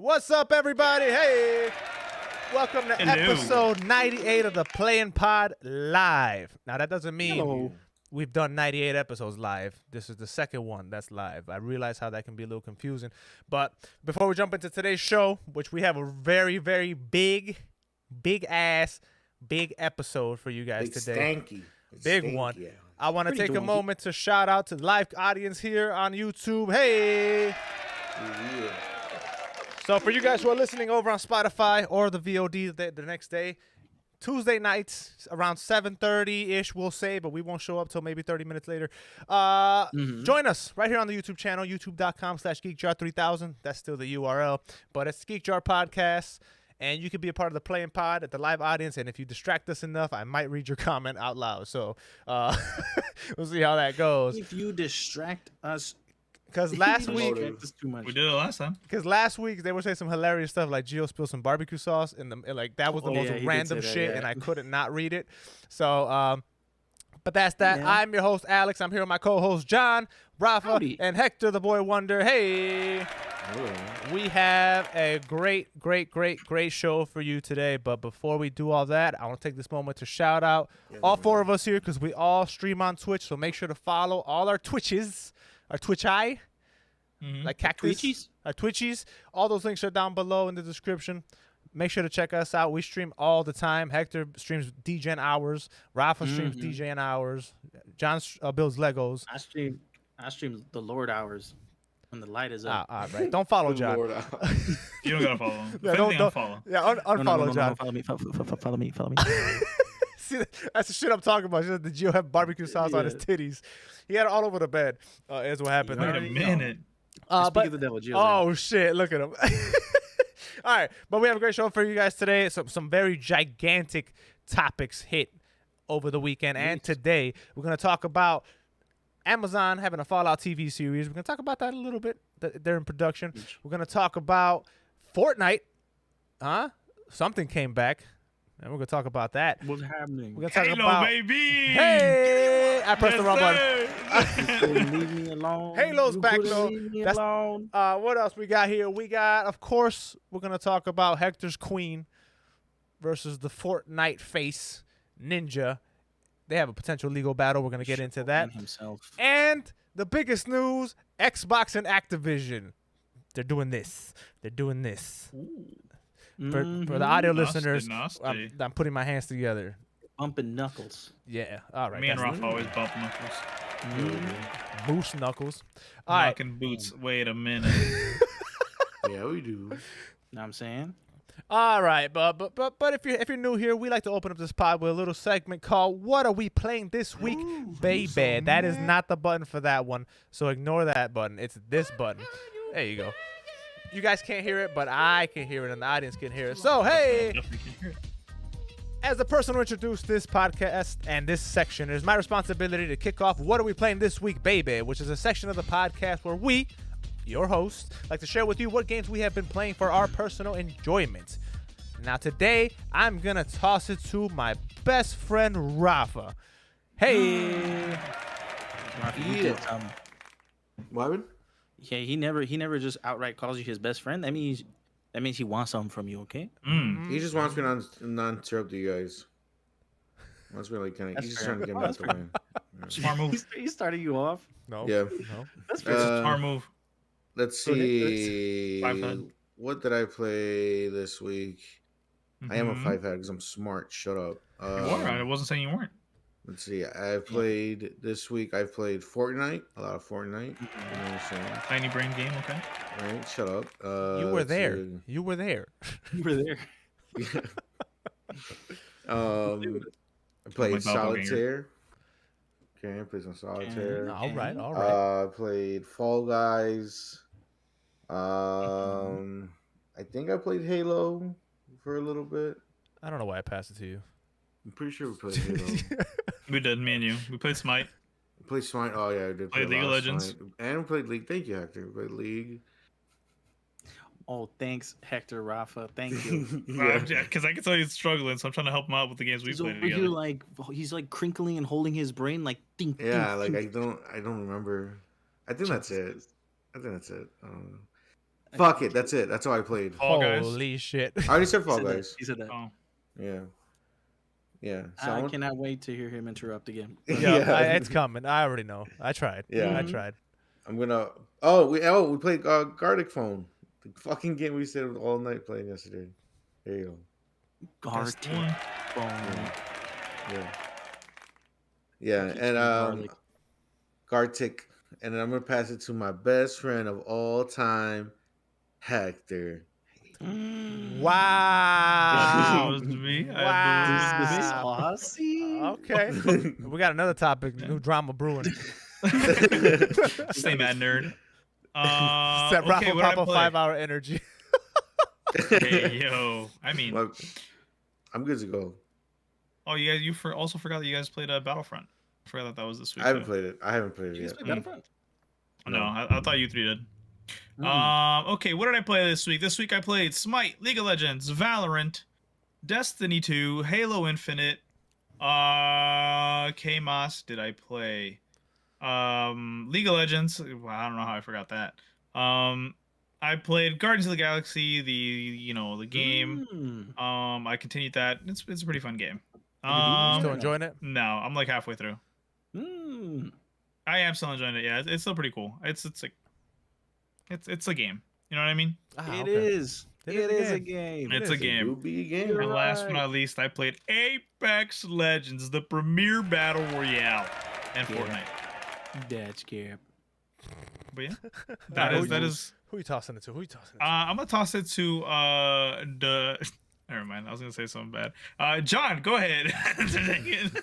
What's up, everybody? Hey, welcome to episode 98 of the Playing Pod Live. Now, that doesn't mean we've done 98 episodes live. This is the second one that's live. I realize how that can be a little confusing. But before we jump into today's show, which we have a very, very big episode for you guys today. Big one. Yeah. I want to take a moment to shout out to the live audience here on YouTube. Hey! Yeah. So for you guys who are listening over on Spotify or the VOD the next day, Tuesday nights around 7:30-ish, we'll say, but we won't show up till maybe 30 minutes later. Join us right here on the YouTube channel, youtube.com/geekjar3000. That's still the URL, but it's Geek Jar Podcast. And you can be a part of the Playing Pod at the live audience. And if you distract us enough, I might read your comment out loud. So we'll see how that goes. If you distract us. Because last week. We did it last time. Because last week they were saying some hilarious stuff like Gio spilled some barbecue sauce. And that was the most random shit. And I couldn't not read it. So, but that's that. Yeah. I'm your host, Alex. I'm here with my co-host, John, Rafa, and Hector, the boy wonder. Hey. We have a great show for you today. But before we do all that, I want to take this moment to shout out all four of us here because we all stream on Twitch. So make sure to follow all our Twitches, our Twitch-eye, like Cactus, our Twitchies. All those links are down below in the description. Make sure to check us out. We stream all the time. Hector streams DJing hours. Rafa streams DJing hours. John builds Legos. I stream the Lord hours. When the light is up. All right. Don't follow John. You don't gotta follow him. Yeah, don't unfollow. Yeah, unfollow John. Follow me. See, that's the shit I'm talking about. Just the Gio have barbecue sauce on his titties. He had it all over the bed. Is what happened. Wait a minute. Speak of the devil, Gio. Oh shit! Look at him. All right, but we have a great show for you guys today. Some very gigantic topics hit over the weekend and today. We're gonna talk about Amazon having a Fallout TV series. We're going to talk about that a little bit. They're in production. We're going to talk about Fortnite. Something came back. And we're going to talk about that. What's happening? We're going to talk about baby. Hey! I pressed the wrong button. Leave me alone. Halo's back, though. What else we got here? We got, of course, we're going to talk about Hector's Queen versus the Fortnite face Ninja. They have a potential legal battle. We're going to get into that. And the biggest news, Xbox and Activision. They're doing this. For the audio listeners, I'm putting my hands together. Bumping knuckles. Yeah. All right. Me and Rafa always bump knuckles. Boost knuckles. All right. Knocking boots. Wait a minute. Yeah, we do. Know what I'm saying? All right, but if you're new here, we like to open up this pod with a little segment called "What Are We Playing This Week, Baby?" That is not the button for that one, so ignore that button. It's this button. There you go. You guys can't hear it, but I can hear it, and the audience can hear it. So hey, as the person who introduced this podcast and this section, it is my responsibility to kick off "What Are We Playing This Week, Baby?" which is a section of the podcast where we, your host, like to share with you what games we have been playing for our personal enjoyment. Now today, I'm going to toss it to my best friend, Rafa. Hey! Rafa, what? Yeah, he never just outright calls you his best friend. That means he wants something from you, okay? He just wants me to not interrupt you guys. Wants me he's just trying to get me out the way. Smart move. He started you off? No. Yeah. No. That's a smart move. Let's see. What did I play this week? I am a 5-head because I'm smart. Shut up. You are. I wasn't saying you weren't. Let's see. I played this week. I played Fortnite. A lot of Fortnite. Tiny brain game. Okay. Right. Shut up. You were there. You were there. You were there. I played Solitaire. Okay, I played some Solitaire. All right. I played Fall Guys. I think I played Halo for a little bit. I don't know why I passed it to you. I'm pretty sure we played Halo. We did, me and you. We played Smite. We played Smite. Oh yeah, I did. Play League of Legends. Smite. And we played League. Thank you, Hector. We played League. Oh, thanks, Hector, Rafa. Thank you. Yeah, because I can tell he's struggling, so I'm trying to help him out with the games we played together. Here, he's crinkling and holding his brain, think. Yeah, think. I don't remember. I think that's it. I don't know. Fuck it. That's it. That's all I played. Fall Guys. Holy shit. I already said Fall Guys. He said that. Oh. Yeah. Yeah. I cannot wait to hear him interrupt again. It's coming. I already know. I tried. Yeah. I tried. I'm gonna. We played Gartic Phone. The fucking game we stayed all night playing yesterday. There you go. Gartic Phone. Yeah. And Gartic, and then I'm gonna pass it to my best friend of all time, Hector. Wow. That was me. Wow. Saucy. Okay. We got another topic. New drama brewing. Stay mad, nerd. Set Rafa what did I Papa play? 5-hour energy. Hey, yo. I mean, Well, I'm good to go. oh, you also forgot that you guys played Battlefront. I forgot that was this week. I haven't played it. I haven't played it You guys yet. play Battlefront? No, I thought you three did. Okay, what did I play this week? This week I played Smite, League of Legends, Valorant, Destiny 2, Halo Infinite, K-Moss did I play? League of Legends. Well, I don't know how I forgot that. I played Guardians of the Galaxy, the game. I continued that. It's a pretty fun game. Still enjoying it? No, I'm like halfway through. I am still enjoying it. Yeah, it's still pretty cool. It's a game. You know what I mean? It is. It is a game. It's a game. It will be a game. And last but not least, I played Apex Legends, the premier battle royale, and Fortnite. That's cap. But yeah, that is. Who are you tossing it to? I'm gonna toss it to the. Never mind. I was gonna say something bad. John, go ahead.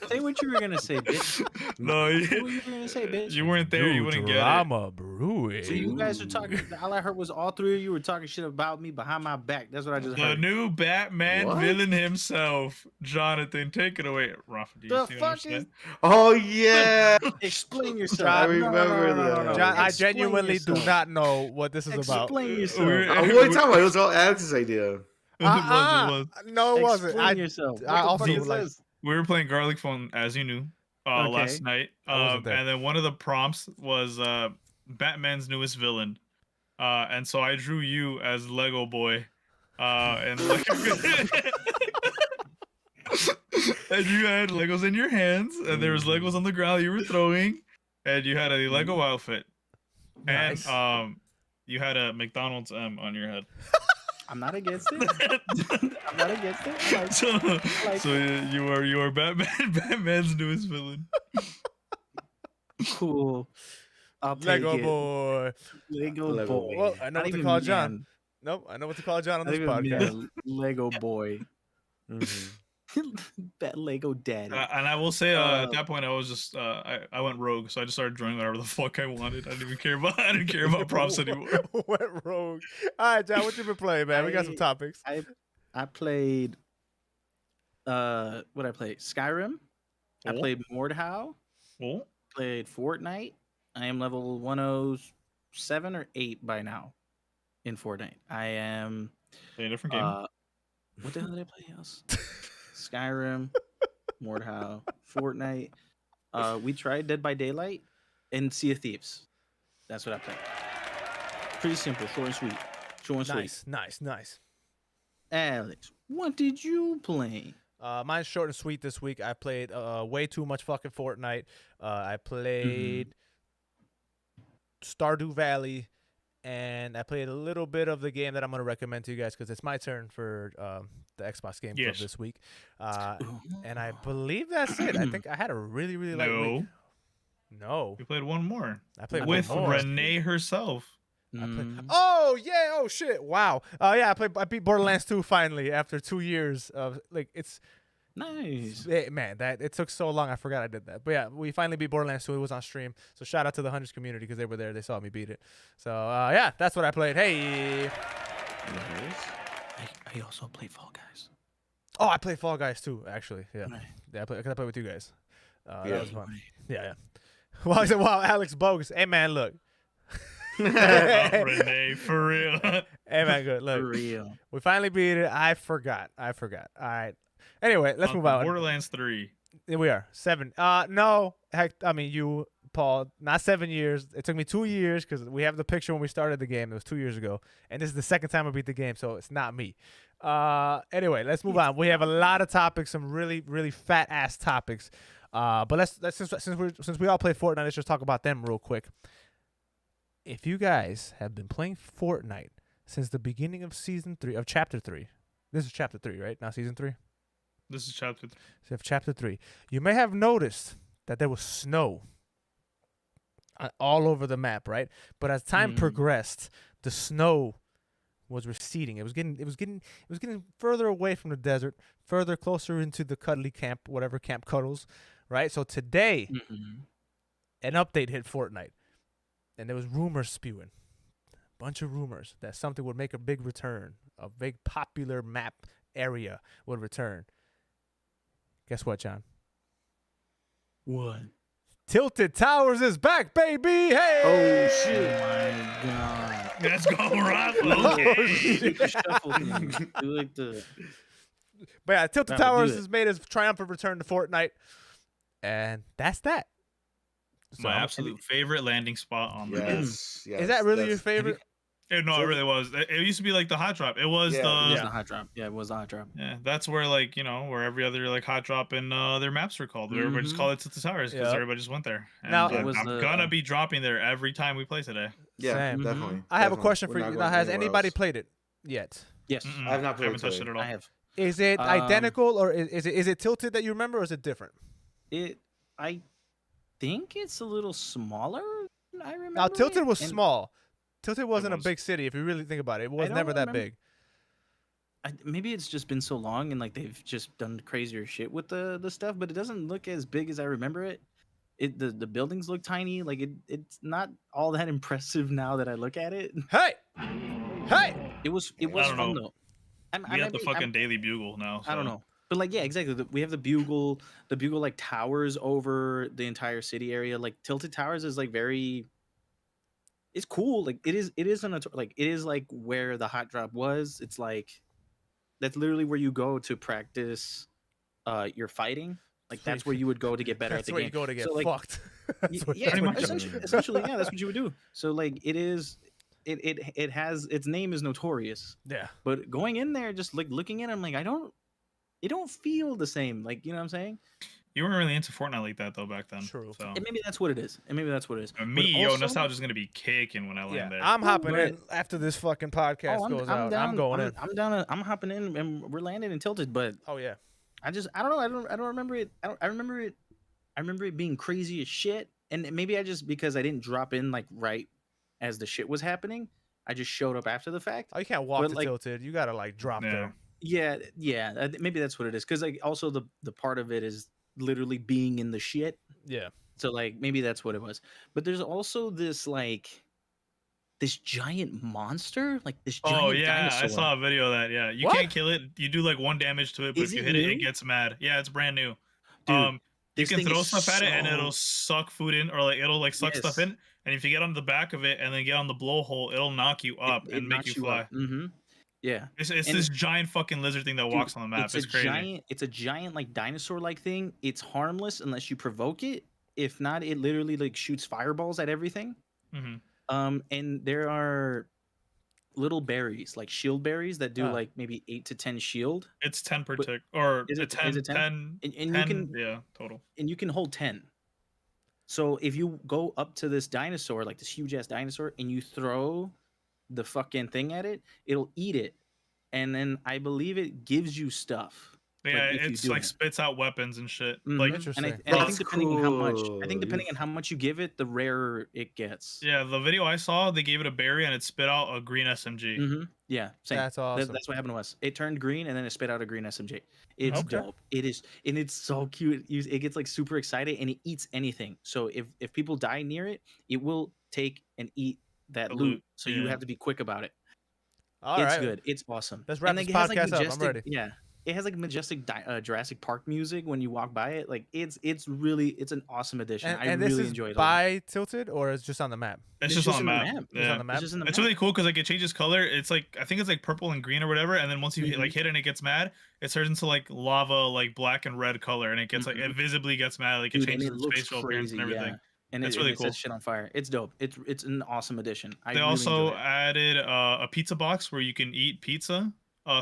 Say what you were gonna say, bitch. No, What were you gonna say, bitch? you weren't there. You wouldn't get it. Drama brewing. So you guys are talking. All I heard was all three of you were talking shit about me behind my back. That's what I just The heard. new Batman What? villain himself, Jonathan. Take it away, Rafa. Do you The see what I'm fuck saying? is? Oh yeah. Explain yourself. I remember that. John, I Explain genuinely do yourself. not know what this is about. Explain yourself. We're- What are you talking about? It was all Alex's idea. It was. No, it wasn't. Explain yourself. I What the also fuck is like. this? We were playing Garlic Phone, as you knew, last night. I wasn't there. And then one of the prompts was Batman's newest villain. And so I drew you as Lego Boy. And like, and you had Legos in your hands, and there was Legos on the ground you were throwing, and you had a Lego outfit. Nice. And you had a McDonald's M on your head. I'm not against it. I'm not against it. I like it. So, I like so you are Batman's newest villain. Cool. I'll take Lego it. boy. Lego boy. Well, I know Not what to even call man. John. Nope, I know what to call John on Not this even podcast. man. Lego boy. Mhm. That Lego daddy. And I will say, at that point, I was just I went rogue, so I just started drawing whatever the fuck I wanted. I didn't even care about props anymore. Went rogue. All right, John, what you been playing, man? We got some topics. I played what I played? Skyrim. I Oh. played Mordhau. Oh, Played Fortnite. I am level 107 or 8 by now in Fortnite. I am play a different game. what the hell did I play else? Skyrim, Mordhau, Fortnite. We tried Dead by Daylight and Sea of Thieves. That's what I played. Pretty simple, short and sweet. Short and sweet. Nice. Alex, what did you play? Mine's short and sweet this week. I played way too much fucking Fortnite. I played Stardew Valley, and I played a little bit of the game that I'm going to recommend to you guys because it's my turn for the Xbox Game Club this week. And I believe that's it. I think I had a really light week. No. We played one more. I played with one more. Renee herself. Oh yeah! Oh shit! Wow. Yeah, I beat Borderlands 2 finally after 2 years of it's Nice. man, that it took so long. I forgot I did that. But yeah, we finally beat Borderlands 2. It was on stream. So shout out to the Hundreds community because they were there. They saw me beat it. So yeah, that's what I played. Hey. I also played Fall Guys. Oh, I played Fall Guys too. Actually, yeah. Right. Yeah, I played with you guys. Yeah. That was fun. Yeah. Well, I said, wow, Alex bogus. Hey man, look. Renee, for real. Hey man, good. Look, For real. we finally beat it. I forgot. All right. Anyway, let's move on. Borderlands 3. Here we are 7. No, heck, I mean you Paul. Not 7 years. It took me 2 years because we have the picture when we started the game. It was 2 years ago, and this is the second time I beat the game, so it's not me. Anyway, let's move on. We have a lot of topics, some really, really fat ass topics. But let's since we all play Fortnite, let's just talk about them real quick. If you guys have been playing Fortnite since the beginning of season 3 of chapter 3, this is chapter 3, right? Not season 3. This is chapter 3. So chapter 3. You may have noticed that there was snow all over the map, right? But as time progressed, the snow was receding. It was getting further away from the desert, further closer into the cuddly camp, whatever Camp Cuddles, right? So today, an update hit Fortnite, and there was rumors spewing, a bunch of rumors that something would make a big return, a big popular map area would return. Guess what, John? What? Tilted Towers is back, baby! Hey! Oh shit! Oh my god! Let's go, Rafa. Okay. Do like the. But yeah, Tilted Rafa, Towers do it. has made its triumphant return to Fortnite, and that's that. So, My absolute favorite landing spot on the game. Yes. is that really your favorite? No, it really was. It used to be like the hot drop. It was It was the the hot drop. Yeah, it was the hot drop. yeah. That's where like where every other like hot drop in their maps were called. Everybody just called it Tilted Towers because Yep. everybody just went there. And Now- It was I'm the- gonna be dropping there every time we play today. Yeah, Same. definitely. I have a definitely. question We're for not you. going Now, has anywhere anybody else. played it yet? Yes, Mm-mm. I have not I haven't played touched it at all. I have. Is it identical, or is it Tilted that you remember, or is it different? I think it's a little smaller. Than I remember. Now, Tilted was and small. Tilted wasn't a was. big city, if you really think about it. It was don't never that remember- big. Maybe it's just been so long, and like they've just done crazier shit with the stuff, but it doesn't look as big as I remember it. The buildings look tiny. Like it's not all that impressive now that I look at it. Hey! Hey! It was I don't fun know. though. We have the fucking Daily Bugle now. I don't so- know. But like, yeah, exactly. We have the bugle like towers over the entire city area. Like Tilted Towers is like very. It's cool. Like it is like it is like where the hot drop was. It's like that's literally where you go to practice your fighting. Like that's where you would go to get better at That's the where game. you go to get So, like, fucked. That's what- Yeah, Pretty much. essentially, yeah, that's what you would do. So like it is. It has its name is notorious. Yeah. But going in there, just like looking at it, I'm like, it don't feel the same. Like, you know what I'm saying? You weren't really into Fortnite like that though back then. True. So And maybe that's what it is. and me, But also- nostalgia's gonna be kicking when I land Yeah, there. I'm hopping but- in after this fucking podcast Oh, goes out. I'm going in. I'm down. I'm hopping in, and we're landing and Tilted. But Oh, yeah. I don't know. I don't remember it. I remember it. I remember it being crazy as shit. And maybe I just because I didn't drop in like right as the shit was happening, I just showed up after the fact. Oh, you can't walk But, to like- Tilted. You got to, like, drop Yeah. there. Yeah. Maybe that's what it is. Because like also the part of it is literally being in the shit. Yeah. So like maybe that's what it was. But there's also this like this giant monster, like this giant Oh yeah, dinosaur. I saw a video of that. Yeah, you What? can't kill it. You do like 1 damage to it, but Is if you it hit it, it new? gets mad. Yeah, it's brand new. Dude, You this can thing throw is stuff at it and so- it'll suck food in, or like it'll like suck stuff Yes. in. And if you get on the back of it and then get on the blowhole, it'll knock you up and make you fly. Mm-hmm. Yeah. It's And- this giant fucking lizard thing that Dude, walks on the map. It's crazy. It's a giant like dinosaur like thing. It's harmless unless you provoke it. If not, it literally like shoots fireballs at everything. hmm And there are little berries, like shield berries that do Ah. like maybe 8 to 10 shield. It's 10 per But- tick, or Is it- 10, is it 10? 10, And 10, you can yeah, total. and you can hold 10. So if you go up to this dinosaur, like this huge ass dinosaur, and you throw the fucking thing at it, it'll eat it. And then I believe it gives you stuff. Yeah, if you it's do like it. spits out weapons and shit. Mhm. Like, Interesting. And I think That's depending on how much, cool. I think depending on how much you give it, the rarer it gets. yeah, the video I saw, they gave it a berry and it spit out a green SMG. Mm-hmm. Yeah. Same. That's awesome. That's what happened to us. It turned green and then it spit out a green SMG. It's Okay. dope. It is, and it's so cute. It gets like super excited and it eats anything. So if people die near it, it will take and eat that The loot. loot, So you yeah. have to be quick about it. All It's right. good. It's awesome. Let's wrap And, this it has, podcast up. I'm majestic- ready. Yeah. It has like majestic Jurassic Park music when you walk by it. Like it's an awesome addition. And, I and really this is enjoyed it. by Tilted, or is just on the map? It's just on the in map. It's Yeah. on the map. It's just in the It's map. really cool because like it changes color. It's like I think it's like purple and green or whatever, and then once you hit, like hit it and it gets mad, it turns into like lava, like black and red color, and it gets like it visibly gets mad, like it Dude, and changes it its looks facial appearance and crazy, everything. and It's it, really and it cool. sets shit on fire. It's dope. It's an awesome addition. I They really also enjoy it. added a pizza box where you can eat pizza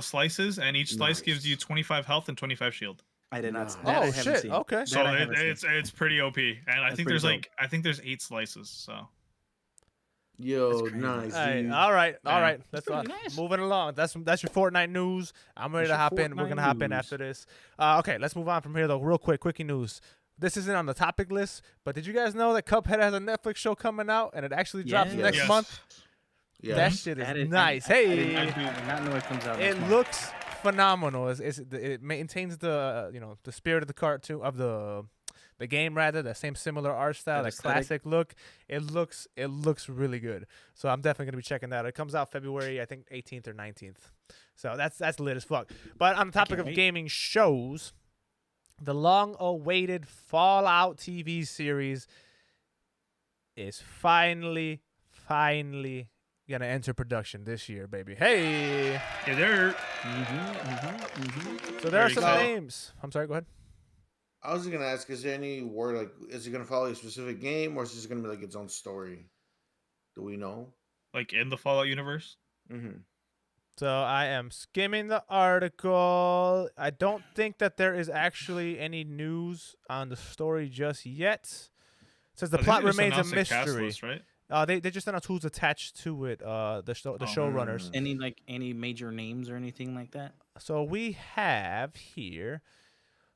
slices, and each slice gives you Nice. 25 health and 25 shield. I did not. Nice. That I Oh haven't shit! seen. Okay. That So I haven't seen. it's pretty OP, and I That's think pretty there's I think there's 8 slices. So Yo, crazy. nice, Hey, dude. all right. Yeah. Let's pretty nice. moving along. That's your Fortnite news. I'm ready That's to your hop in. We're Fortnite gonna hop in news. after this. Okay, let's move on from here though. Real quick, quickie news. This isn't on the topic list, but did you guys know that Cuphead has a Netflix show coming out and it actually drops Yes. next Yes. month? Yeah. That shit is That is- nice. I Hey, did not know it comes out. it next month. looks phenomenal. It maintains the the spirit of the cartoon of the game, rather that same similar art style, That that aesthetic. classic look. It looks really good. So I'm definitely gonna be checking that. It comes out February, I think 18th or 19th. So that's lit as fuck. But on the topic of wait. gaming shows, the long-awaited Fallout TV series is finally gonna enter production this year, baby. Hey, yeah, they're so there are Very some cool. names. I'm sorry. Go ahead. I was just gonna ask, is there any word like, is it gonna follow a specific game, or is it just gonna be like its own story? Do we know? like in the Fallout universe. Mm-hmm. So I am skimming the article. I don't think that there is actually any news on the story just yet. It says the I think plot they just remains a announced the cast mystery. list, right? They just announced who's attached to it. The showrunners. Any major names or anything like that? So we have here.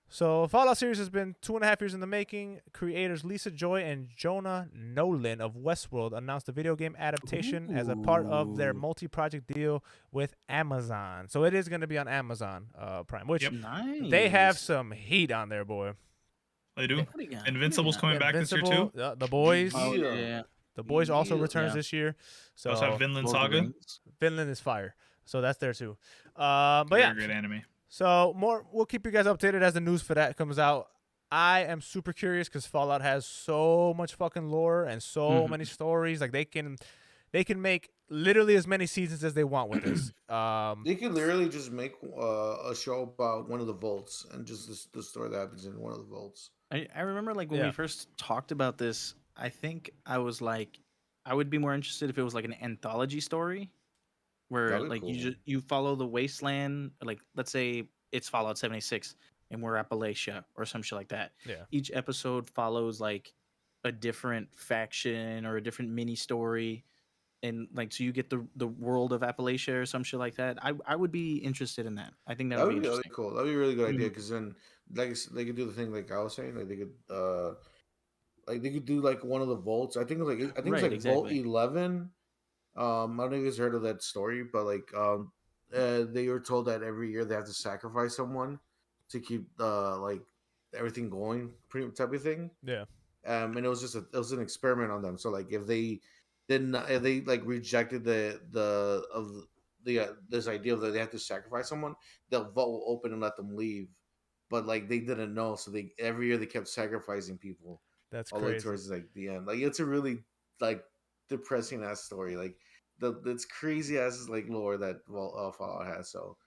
So Fallout series has been 2.5 years in the making. Creators Lisa Joy and Jonah Nolan of Westworld announced a video game adaptation as a part of their Ooh. multi-project deal with Amazon. So it is going to be on Amazon Prime, which Yep. Nice. they have some heat on there, boy. They do. What do you got? Invincible's coming back this year too. Invincible, the boys. Oh, Yeah. yeah. The boys also Yeah. returns Yeah. this year. So We also have Vinland Lord of the Saga. Rings. Finland is fire. So that's there too. But Very yeah, great anime. so we'll keep you guys updated as the news for that comes out. I am super curious because Fallout has so much fucking lore and so Mhm. many stories. Like they can make literally as many seasons as they want with this. They could literally just make a show about one of the vaults and just the story that happens in one of the vaults. I remember like when Yeah. we first talked about this, I think I was like, I would be more interested if it was like an anthology story where That'd be like cool. you follow the wasteland, like let's say it's Fallout 76 and we're Appalachia or some shit like that. Yeah. Each episode follows like a different faction or a different mini story. And like so you get the world of Appalachia or some shit like that. I would be interested in that. I think that That would would be be really interesting. cool. That'd be a really good idea Mhm. because then, like, they could do the thing like I was saying, like they could do like one of the vaults. I think Right, it's like Vault exactly. 11. I don't know if you guys heard of that story, but like they were told that every year they have to sacrifice someone to keep like everything going, pretty type of thing. Yeah. And it was just it was an experiment on them. So like if they didn't, if they like rejected this idea that they have to sacrifice someone, the vault will open and let them leave. But like they didn't know, so they every year they kept sacrificing people That's all the way crazy. towards like the end. Like it's a really like depressing ass story. Like it's crazy ass like lore that Fallout has. So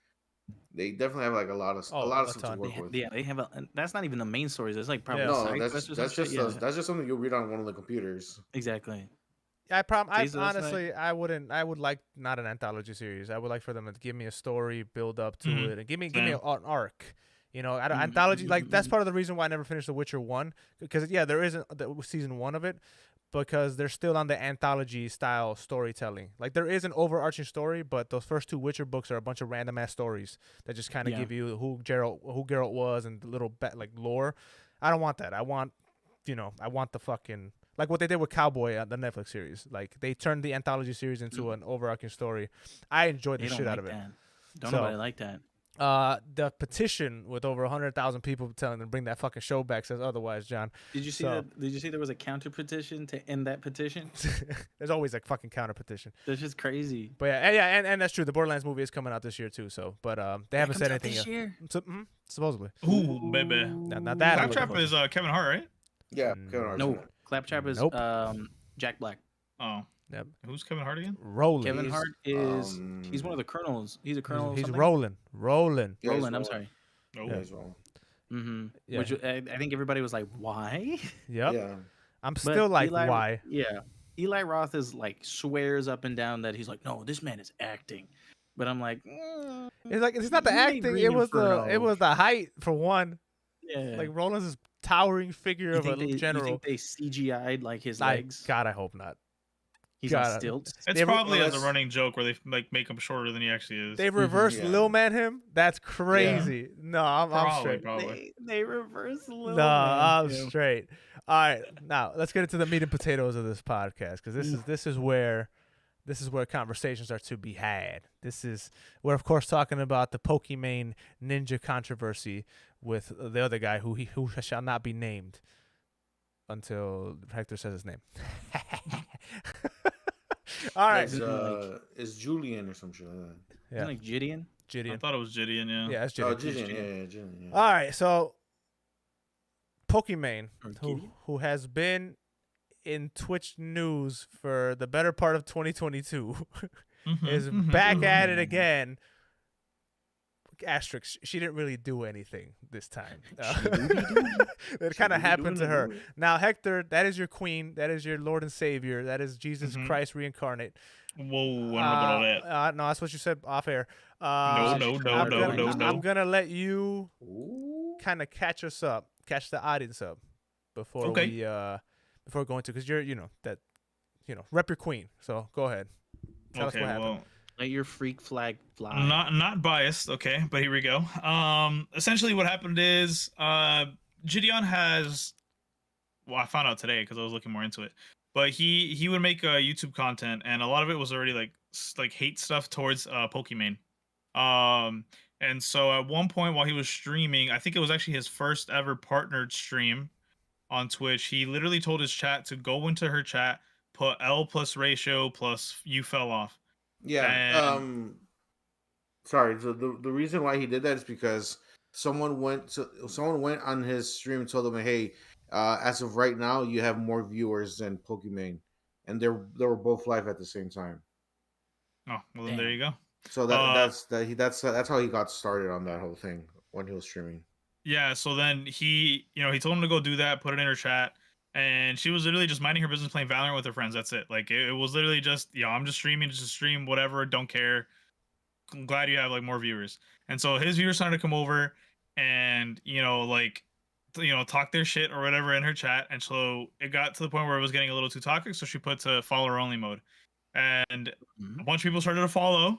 they definitely have like a lot of a stuff ton. to work with. They have and that's not even the main stories. It's like probably Yeah. No, side that's quests or that's some just shit. Yeah. that's just something you'll read on one of the computers. Exactly. I Jesus, that's honestly, I would like not an anthology series. I would like for them to give me a story, build up to Mhm. it, and give me Same. an arc. You know, Mhm, anthology mhm, like that's mhm. part of the reason why I never finished The Witcher 1 because yeah, there isn't season 1 of it because they're still on the anthology style storytelling. Like there is an overarching story, but those first 2 Witcher books are a bunch of random ass stories that just kind of Yeah. give you who Geralt was and the little like lore. I don't want that. I want the fucking like what they did with Cowboy on the Netflix series. Like they turned the anthology series into an overarching story. I enjoyed They the don't shit like out of it. that. Don't So- nobody like that. The petition with over 100,000 people telling them to bring that fucking show back says otherwise, John. Did you see So- that? Did you see there was a counter petition to end that petition? There's always a fucking counter petition. That's just crazy. But and that's true. The Borderlands movie is coming out this year too. So, but they haven't said anything yet. Year? Supposedly. Ooh, baby. Now that I'm looking Claptrap forward is Kevin Hart, right? Yeah, Mm, Kevin Hart's No, in it. Claptrap is Nope. Jack Black. Oh, Yep. who's Kevin Hart again? rolling. Kevin He's, Hart is he's one of um, the colonels. He's a colonel. He's something? rolling. Yeah, he's Roland. I'm rolling. sorry. Oh, Yeah, he's wrong. Mm-hmm. Yeah. Which I think everybody was like, why? Yep. Yeah. I'm But still like, Eli, why? yeah, Eli Roth is like swears up and down that he's like, no, this man is acting. But I'm like, It's like it's not the he made acting. Green It was Inferno. the height for one. Yeah. Like Roland's this towering figure of a You general. think they CGI'd like his I legs? God, I hope not. He's on God, stilts. It's probably as a running joke where they like make him shorter than he actually is. They reverse Yeah. Lil Man him. That's crazy. No, I'm straight. Probably. They reverse Lil No, I'm Man. straight. All right, now let's get into the meat and potatoes of this podcast because this is where conversations are to be had. We're of course talking about the Pokimane ninja controversy with the other guy who shall not be named until Hector says his name. All right, It's Julian or some shit like that. yeah, Like Gideon. I thought it was Gideon, yeah. Yeah, it's Oh, Gideon. Julian, yeah. All right, so Pokimane, Or Gideon? who has been in Twitch news for the better part of 2022, is back at it again. Asterisk, she didn't really do anything this time. It kind of happened to her. Now, Hector, that is your queen. That is your Lord and Savior. That is Jesus Christ reincarnate. Whoa, I don't know about all that. No, that's what you said off air. No. I'm going to let you kind of catch the audience up before we before going to, because you're, rep your queen. So go ahead. Tell us what happened. Well, Let your freak flag fly. not biased, okay, but here we go. Essentially what happened is Gideon has, well, I found out today because I was looking more into it, but he would make YouTube content, and a lot of it was already like hate stuff towards Pokimane. And so at one point while he was streaming, I think it was actually his first ever partnered stream on Twitch, he literally told his chat to go into her chat, put L plus ratio plus you fell off. Yeah. Sorry. So the reason why he did that is because someone went on his stream and told him, "Hey, as of right now, you have more viewers than Pokimane," and they were both live at the same time. Oh, well then there you go. So that's how he got started on that whole thing when he was streaming. Yeah. So then he told him to go do that, put it in her chat. And she was literally just minding her business, playing Valorant with her friends. That's it. Like it was literally just, I'm just streaming, just stream, whatever. Don't care. I'm glad you have like more viewers. And so his viewers started to come over and talk their shit or whatever in her chat. And so it got to the point where it was getting a little too toxic. So she put to follower only mode, and a bunch of people started to follow.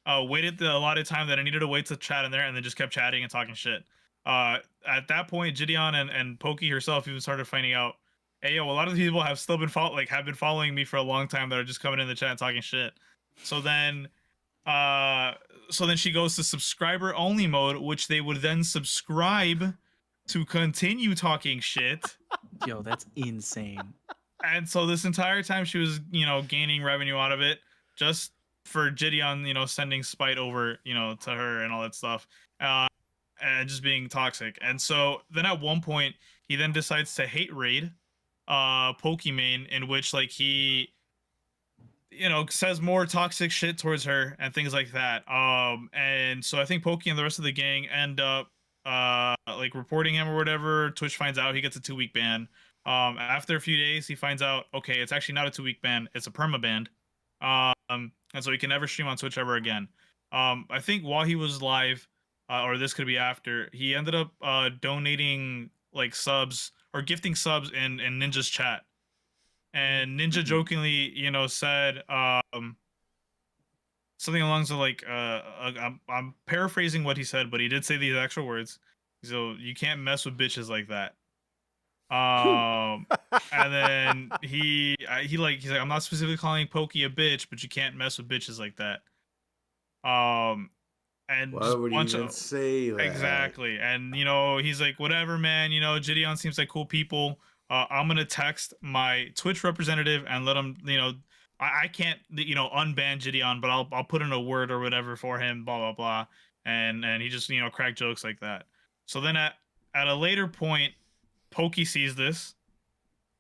Waited the allotted time that I needed to wait to chat in there, and then just kept chatting and talking shit. At that point, Gideon and Pokey herself even started finding out, hey, yo, a lot of the people have still been have been following me for a long time that are just coming in the chat and talking shit. So then she goes to subscriber only mode, which they would then subscribe to continue talking shit. Yo, that's insane. And so this entire time she was, gaining revenue out of it just for Gideon, sending spite over, to her and all that stuff. And just being toxic. And so then at one point he then decides to hate raid Pokimane, in which like he says more toxic shit towards her and things like that. And so I think Pokey and the rest of the gang end up like reporting him or whatever. Twitch finds out, he gets a 2-week ban. After a few days he finds out, okay, it's actually not a 2-week ban, it's a perma ban. And so he can never stream on Twitch ever again. I think while he was live, or this could be after, he ended up donating like subs or gifting subs in Ninja's chat. And Ninja jokingly, said something along the like, I'm paraphrasing what he said, but he did say these actual words. So you can't mess with bitches like that. And then he's like, I'm not specifically calling Pokey a bitch, but you can't mess with bitches like that. And why would he even say that? Exactly. And he's like, whatever, man, Gideon seems like cool people. I'm gonna text my Twitch representative and let him, I can't unban Gideon, but I'll put in a word or whatever for him, blah blah blah. And he just cracked jokes like that. So then at a later point, Pokey sees this,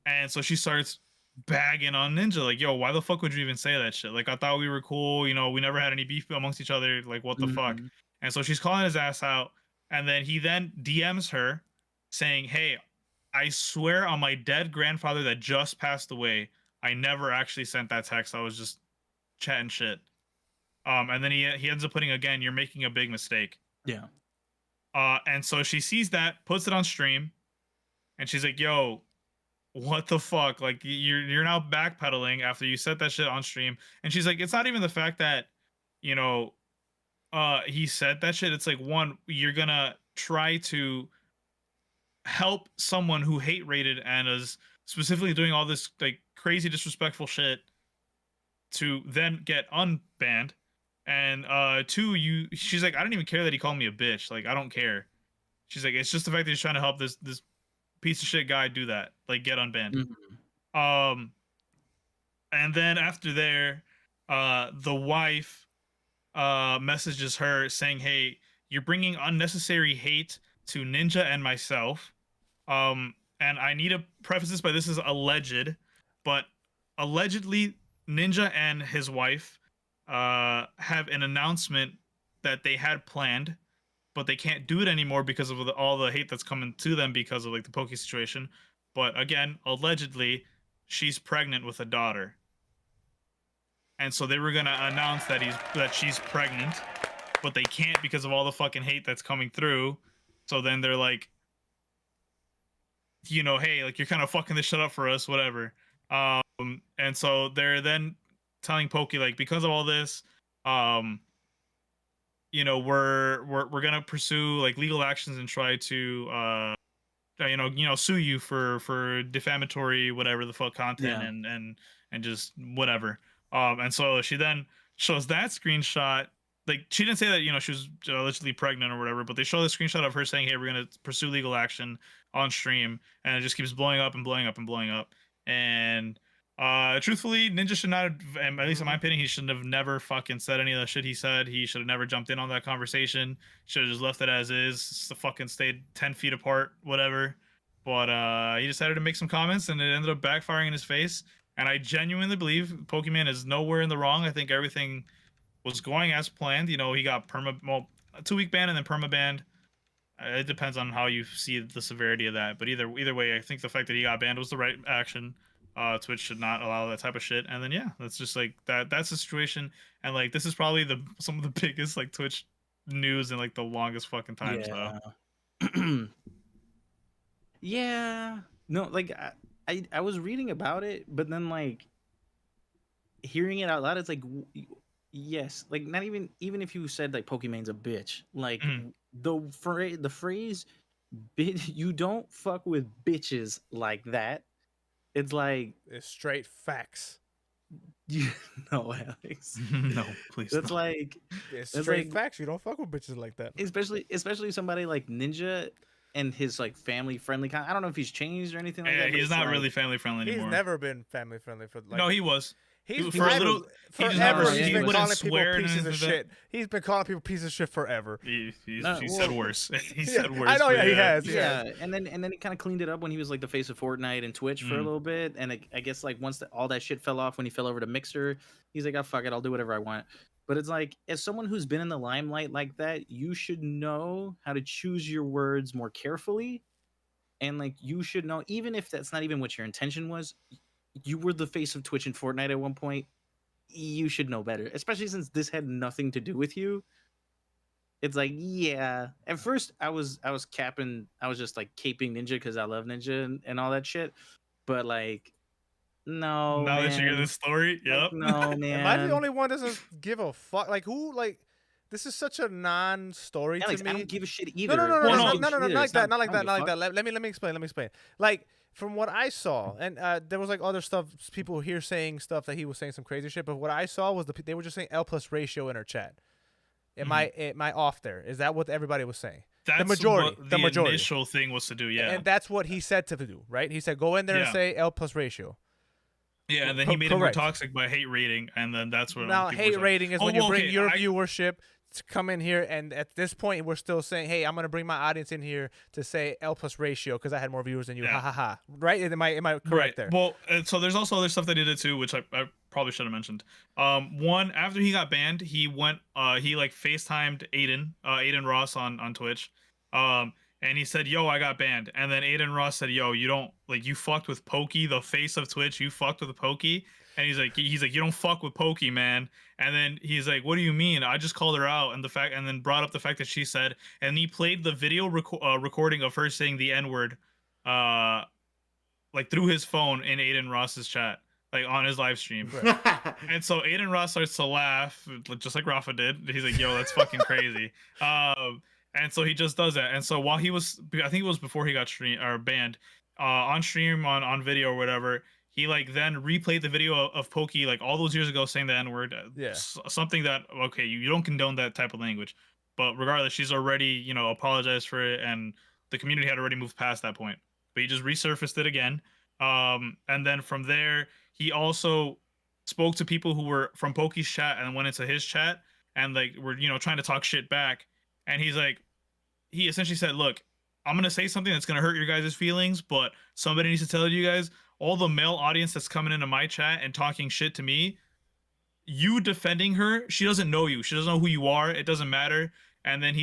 and so she starts bagging on Ninja, like, yo, why the fuck would you even say that shit? Like, I thought we were cool, we never had any beef amongst each other, like, what the fuck? And so she's calling his ass out, and then he then DMs her saying, hey, I swear on my dead grandfather that just passed away, I never actually sent that text. I was just chatting shit. And then he ends up putting again, "You're making a big mistake." Yeah. And so she sees that, puts it on stream, and she's like, "Yo, what the fuck? Like you're now backpedaling after you said that shit on stream." And she's like, "It's not even the fact that, you know, he said that shit. It's like, one, you're gonna try to help someone who hate rated and is specifically doing all this like crazy disrespectful shit to then get unbanned. And two, she's like, I don't even care that he called me a bitch. Like, I don't care. She's like, it's just the fact that he's trying to help this piece of shit guy do that, like get unbanned." And then after there, the wife messages her saying, "Hey, you're bringing unnecessary hate to Ninja and myself. And I need to preface this by this is alleged, but allegedly Ninja and his wife have an announcement that they had planned, but they can't do it anymore because of all the hate that's coming to them because of like the Poke situation. But again, allegedly, she's pregnant with a daughter, and so they were gonna announce that she's pregnant, but they can't because of all the fucking hate that's coming through. So then they're like, you know, hey, like you're kind of fucking this shit up for us, whatever. And so they're then telling Pokey like, because of all this, you know, we're gonna pursue like legal actions and try to sue you for defamatory whatever the fuck content and just whatever. And so she then shows that screenshot. Like, she didn't say that, you know, she was allegedly pregnant or whatever, but they show the screenshot of her saying, "Hey, we're going to pursue legal action on stream." And it just keeps blowing up and blowing up and blowing up. And truthfully, Ninja should not have, at least in my opinion, he shouldn't have never fucking said any of the shit he said. He should have never jumped in on that conversation. Should have just left it as is. Fucking stayed 10 feet apart, whatever. But he decided to make some comments, and it ended up backfiring in his face. And I genuinely believe Pokimane is nowhere in the wrong. I think everything was going as planned. You know, he got a 2-week ban and then perma banned. It depends on how you see the severity of that. But either way, I think the fact that he got banned was the right action. Twitch should not allow that type of shit. And then yeah, that's just like that's the situation. And like this is probably some of the biggest like Twitch news in like the longest fucking time. Yeah. So yeah. No, like I was reading about it, but then like hearing it out loud, it's like yes, like not even if you said like Pokimane's a bitch, like the phrase you don't fuck with bitches like that. It's like it's straight facts. No, Alex. No, please. It's don't. like it's straight facts. You don't fuck with bitches like that. Especially somebody like Ninja and his like family friendly. I don't know if he's changed or anything like that. He's not really family friendly anymore. He's never been family friendly for like. No, he was. He's for a little. Forever. He He's been calling people swear pieces of shit. He's been calling people pieces of shit forever. He said worse. He said worse. I know. Yeah, he has. Yeah, and then he kind of cleaned it up when he was like the face of Fortnite and Twitch for a little bit. And I guess like once all that shit fell off when he fell over to Mixer, he's like, "Oh fuck it, I'll do whatever I want." But it's like, as someone who's been in the limelight like that, you should know how to choose your words more carefully. And like, you should know, even if that's not even what your intention was, you were the face of Twitch and Fortnite at one point. You should know better, especially since this had nothing to do with you. It's like, yeah. At first, I was capping. I was just like caping Ninja because I love Ninja and all that shit. But like, no. Now man. that you hear this story, yep. Like, no, man. Am I the only one that doesn't give a fuck? Like who? Like this is such a non-story Alex, to me. I don't give a shit either. No, not like that. Not like that. Not Not like that. Let me explain. Like from what I saw, and there was like other stuff. People here saying stuff that he was saying some crazy shit. But what I saw was they were just saying L plus ratio in our chat. Am I off there? Is that what everybody was saying? That's the majority. What the majority. Initial thing was to do, yeah. And that's what he said to do, right? He said go in there and say L plus ratio. Yeah, and then he made it more toxic by hate rating, and then that's what. Now hate rating is when you bring your viewership to come in here, and at this point we're still saying, hey, I'm gonna bring my audience in here to say L plus ratio because I had more viewers than you. Ha ha ha. Right? Am I correct there? Well, so there's also other stuff that he did too, which I probably should have mentioned. One, after he got banned, he went he like FaceTimed Aiden Ross on Twitch. and he said, "Yo, I got banned." And then Aiden Ross said, "Yo, you don't like you fucked with Pokey, the face of Twitch. You fucked with Pokey." And he's like, "You don't fuck with Pokey, man." And then he's like, "What do you mean? I just called her out." And then brought up the fact that she said, and he played the video recording of her saying the N-word, like through his phone in Aiden Ross's chat, like on his live stream. And so Aiden Ross starts to laugh, just like Rafa did. He's like, "Yo, that's fucking crazy." And so he just does that. And so while he was, I think it was before he got banned, on stream on video or whatever, he like then replayed the video of Pokey like all those years ago saying the N-word. Something that, okay, you don't condone that type of language, but regardless, she's already, apologized for it, and the community had already moved past that point. But he just resurfaced it again. And then from there, he also spoke to people who were from Pokey's chat and went into his chat and like were, trying to talk shit back. And he's like, he essentially said, "Look, I'm going to say something that's going to hurt your guys' feelings, but somebody needs to tell you guys, all the male audience that's coming into my chat and talking shit to me, you defending her, she doesn't know you. She doesn't know who you are. It doesn't matter." And then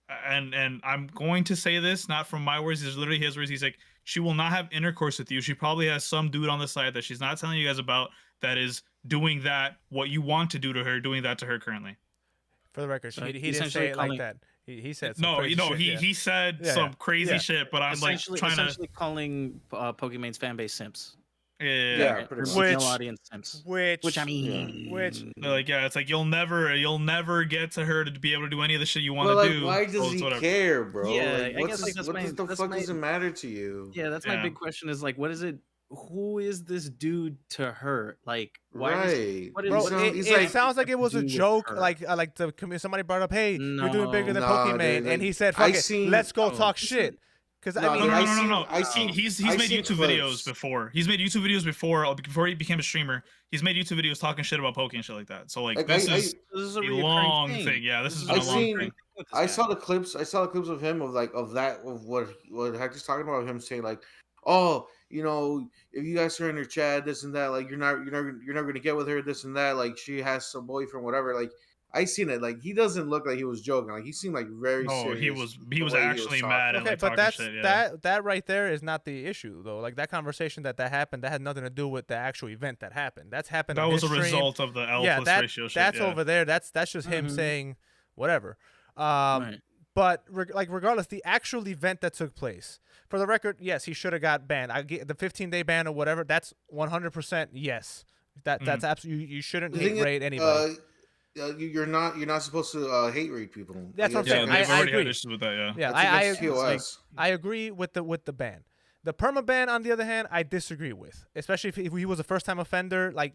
and I'm going to say this, not from my words, it's literally his words. He's like, "She will not have intercourse with you. She probably has some dude on the side that she's not telling you guys about that is doing that, what you want to do to her, doing that to her currently." For the record, he didn't say it like that. He said some crazy shit, he said some crazy shit, but I'm like essentially calling Pokimane's fan base simps. Yeah, male audience simps. Which I mean, they're like, it's like you'll never get to her to be able to do any of the shit you want to do. Why does he care, bro? Yeah, what the fuck does it matter to you? Yeah, that's my big question. Is like, what is it? Who is this dude to her? Like, why? Right. Bro, it sounds like it was a joke. Like somebody brought up, "Hey, you're doing bigger than Pokimane," and he said, "Fuck it, let's go talk shit." Because no. He's made YouTube videos before. He's made YouTube videos before he became a streamer. He's made YouTube videos talking shit about Poke and shit like that. So like this is a long thing. Yeah, this has been a long thing. I saw the clips. Of him of what Hector's talking about, him saying like, "Oh, if you guys are in her chat, this and that, like you're not gonna get with her, this and that, like she has some boyfriend, whatever." Like I seen it. Like he doesn't look like he was joking. Like he seemed like very serious. He was actually mad. Okay, and, but that's shit, that right there is not the issue though. Like that conversation that happened, that had nothing to do with the actual event that happened. That's happened. That was a result of the L plus ratio shit. That's over there. That's just him saying whatever. But regardless, the actual event that took place, for the record, yes, he should have got banned. I get the 15-day ban or whatever. That's 100% yes. That's absolutely, you shouldn't hate rate anybody. You're not supposed to hate rate people. That's what I'm saying. I agree with that. Yeah, I agree with the ban. The perma ban, on the other hand, I disagree with, especially if he was a first time offender. Like,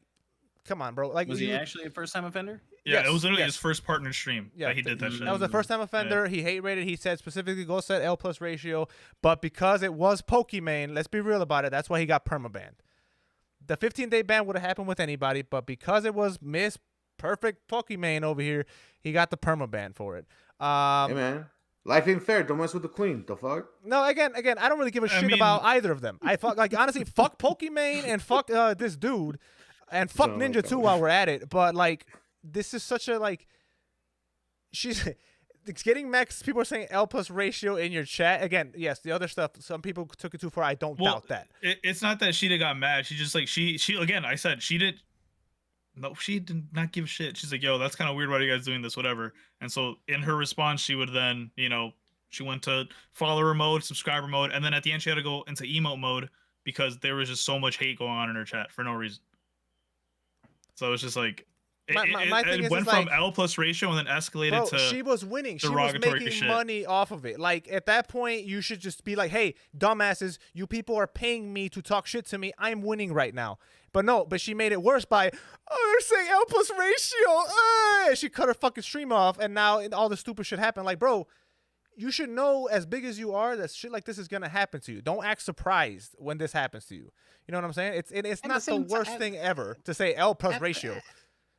come on, bro. Like, was he actually a first time offender? Yeah, yes, it was literally his first partner stream that he did that shit. That was a first time offender. He hate rated. He said specifically go set L plus ratio, but because it was Pokimane, let's be real about it. That's why he got perma banned. The 15-day ban would have happened with anybody, but because it was Miss Perfect Pokimane over here, he got the perma ban for it. Hey man, life ain't fair. Don't mess with the queen. The fuck? No, again, I don't really give a shit about either of them. I fuck, like, honestly, fuck Pokimane and fuck this dude, and fuck Ninja too while we're at it. But like, this is such a like, it's getting max. People are saying L plus ratio in your chat. Again, yes, the other stuff, some people took it too far. I don't doubt that. It's not that she got mad. She just like she again. I said she did. No, she did not give a shit. She's like, "Yo, that's kind of weird. Why are you guys doing this? Whatever." And so in her response, she would then, she went to follower mode, subscriber mode, and then at the end she had to go into emote mode because there was just so much hate going on in her chat for no reason. So it's just like it went from L plus ratio and then escalated to. She was winning. She was making money off of it. Like at that point, you should just be like, "Hey, dumbasses, you people are paying me to talk shit to me. I'm winning right now." But no, she made it worse by, they're saying L plus ratio. She cut her fucking stream off, and now all the stupid shit happened. Like, bro, you should know as big as you are that shit like this is gonna happen to you. Don't act surprised when this happens to you. You know what I'm saying? It's not the worst thing ever to say L plus ratio.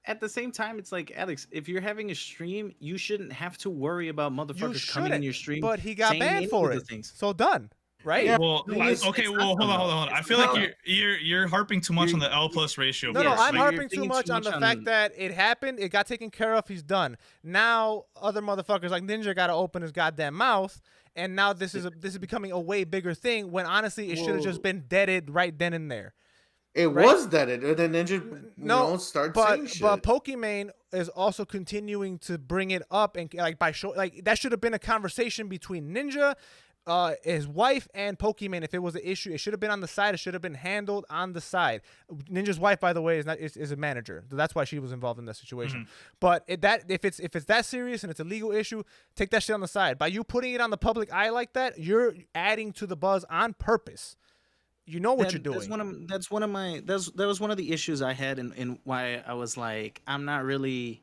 At the same time, it's like, Alex, if you're having a stream, you shouldn't have to worry about motherfuckers coming in your stream. But he got banned for it. So done. right? Yeah. Well, No, it's okay. not Well, hold though. on. I It's feel not. like you're harping too much on the L plus ratio. No, Yes, I'm like, harping you're too thinking much too on the much fact on- that it happened, it got taken care of, he's done. Now other motherfuckers like Ninja got to open his goddamn mouth, and now this is becoming a way bigger thing when honestly it should have just been deaded right then and there. It Right? was that and then Ninja started saying shit. But Pokimane is also continuing to bring it up and like by show like that should have been a conversation between Ninja, his wife, and Pokimane. If it was an issue, it should have been on the side. It should have been handled on the side. Ninja's wife, by the way, is a manager. So that's why she was involved in that situation. But if it's that serious and it's a legal issue, take that shit on the side. By you putting it on the public eye like that, you're adding to the buzz on purpose. You know what you're doing. That was one of the issues I had in why I was like, I'm not really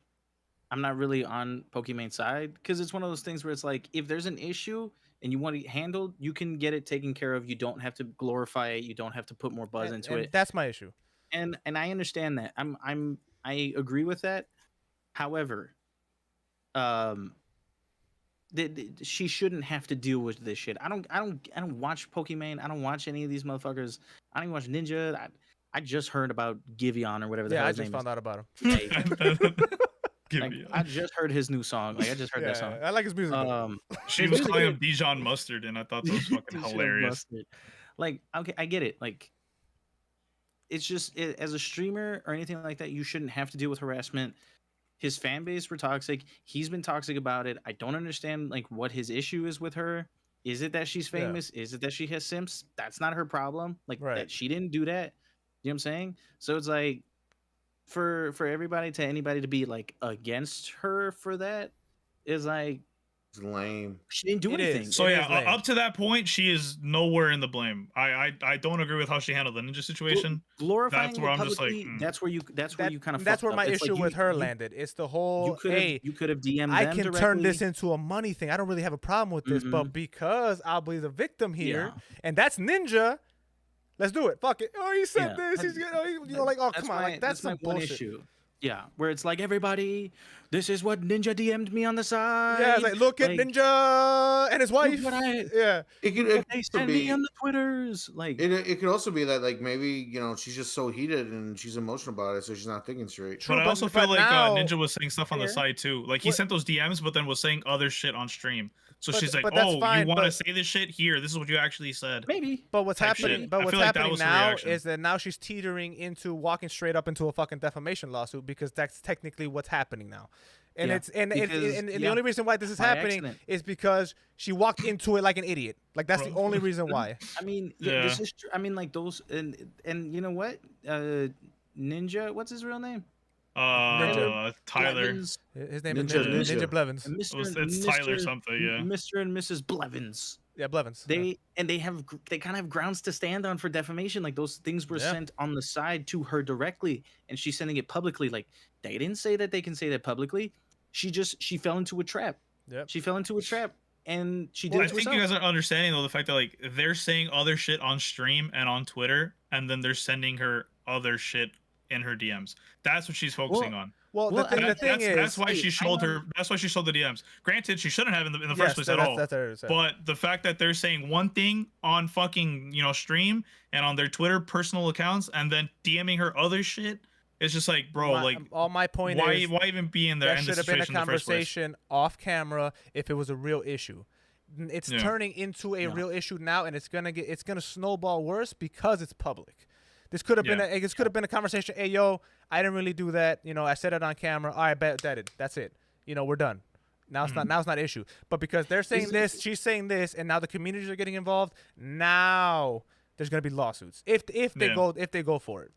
on Pokimane's side, because it's one of those things where it's like, if there's an issue and you want it handled, you can get it taken care of. You don't have to glorify it. You don't have to put more buzz into it. That's my issue. And I understand that. I agree with that. However, she shouldn't have to deal with this shit. I don't watch Pokimane. I don't watch any of these motherfuckers. I don't even watch Ninja. I just heard about Giveon or whatever the hell his name is. I just found out about him. I just heard his new song. Like I just heard that song. I like his music. She was calling him Dijon Mustard, and I thought that was fucking hilarious. Like, okay, I get it. Like, it's just as a streamer or anything like that, you shouldn't have to deal with harassment. His fan base were toxic. He's been toxic about it. I don't understand like what his issue is with her. Is it that she's famous? Yeah. Is it that she has simps? That's not her problem. Like that she didn't do that. You know what I'm saying? So it's like for anybody to be like against her for that is like it's lame. She didn't do anything. So yeah, up to that point, she is nowhere in the blame. I don't agree with how she handled the Ninja situation. Glorifying that's where I'm just like, that's where you kind of that's where my issue with her landed. It's the whole you could have DM'd I them can directly. turn this into a money thing. I don't really have a problem with this, but because I'll be the victim here, and that's Ninja. Let's do it. Fuck it. Oh, he said this. He's come on, like that's some bullshit. Issue. Yeah, where it's like everybody, this is what Ninja DM'd me on the side. Yeah, it's like look at Ninja and his wife. It they send me on the Twitters. Like it could also be that like maybe she's just so heated and she's emotional about it, so she's not thinking straight. True, but I also feel like Ninja was saying stuff on the side too. Like he sent those DMs, but then was saying other shit on stream. So she's like, "Oh, you want to say this shit? Here, this is what you actually said." Maybe. But what's happening? But what's happening now is that now she's teetering into walking straight up into a fucking defamation lawsuit because that's technically what's happening now. And the only reason why this is happening is because she walked into it like an idiot. Like that's the only reason why. I mean, this is true. I mean, like those and you know what? Ninja, what's his real name? Tyler. Blevins. His name is Ninja Blevins. It's Tyler something, yeah. Mr. and Mrs. Blevins. Yeah, Blevins. They kind of have grounds to stand on for defamation. Like those things were sent on the side to her directly, and she's sending it publicly. Like they didn't say that they can say that publicly. She fell into a trap. Yep. She fell into a trap, and she did. I think you guys are understanding though the fact that like they're saying other shit on stream and on Twitter, and then they're sending her other shit in her DMs. That's what she's focusing on. Well, the thing is, that's why she showed her. That's why she showed the DMs. Granted, she shouldn't have in the first place at all. But the fact that they're saying one thing on fucking stream and on their Twitter personal accounts, and then DMing her other shit, it's just like, bro, all my point is, why even be in there? That should have been a conversation off camera if it was a real issue. It's turning into a real issue now, and it's gonna snowball worse because it's public. This could have been a conversation. Hey, yo, I didn't really do that. I said it on camera. All right, that's it. We're done. Now it's not an issue. But because they're saying this, she's saying this, and now the communities are getting involved. Now there's gonna be lawsuits if they go for it.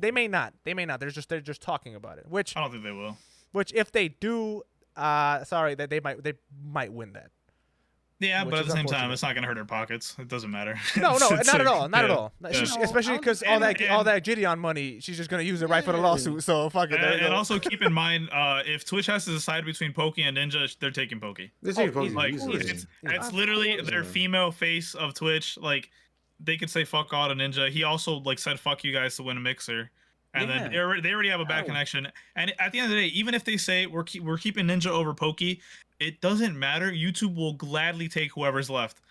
They may not. They're just talking about it. Which I don't think they will. Which if they do, that they might win that. Yeah, but at the same time, it's not going to hurt her pockets. It doesn't matter. No, not at all. Not at all. Especially because all that Gideon money, she's just going to use it right for the lawsuit. So fuck it. And also keep in mind, if Twitch has to decide between Poki and Ninja, they're taking Poki. It's literally their female face of Twitch. Like they could say fuck all to Ninja. He also said fuck you guys to win a mixer. And then they already have a bad connection. And at the end of the day, even if they say we're keeping Ninja over Poki, it doesn't matter. YouTube will gladly take whoever's left.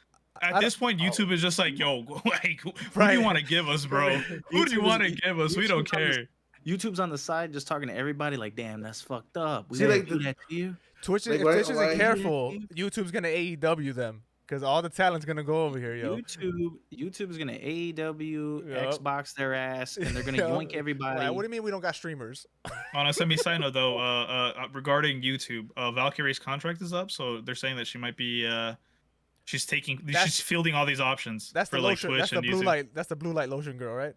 At this point, YouTube is just like, yo, like, who do you want to give us, bro? Who do you want to give us? We don't care. YouTube's on the side, just talking to everybody. Like, damn, that's fucked up. We See, gotta like, do that to you. Twitch, Like, if Twitch isn't why- careful, YouTube's gonna AEW them because all the talent's gonna go over here, yo. YouTube is gonna AEW, Yup. Xbox their ass, and they're gonna Yo, yoink everybody. Right, what do you mean we don't got streamers? On a semi-side note, though, regarding YouTube, Valkyrie's contract is up, so they're saying that she might be, she's fielding all these options That's for the like lotion. Twitch That's the and blue YouTube. light. That's the blue light lotion girl, right?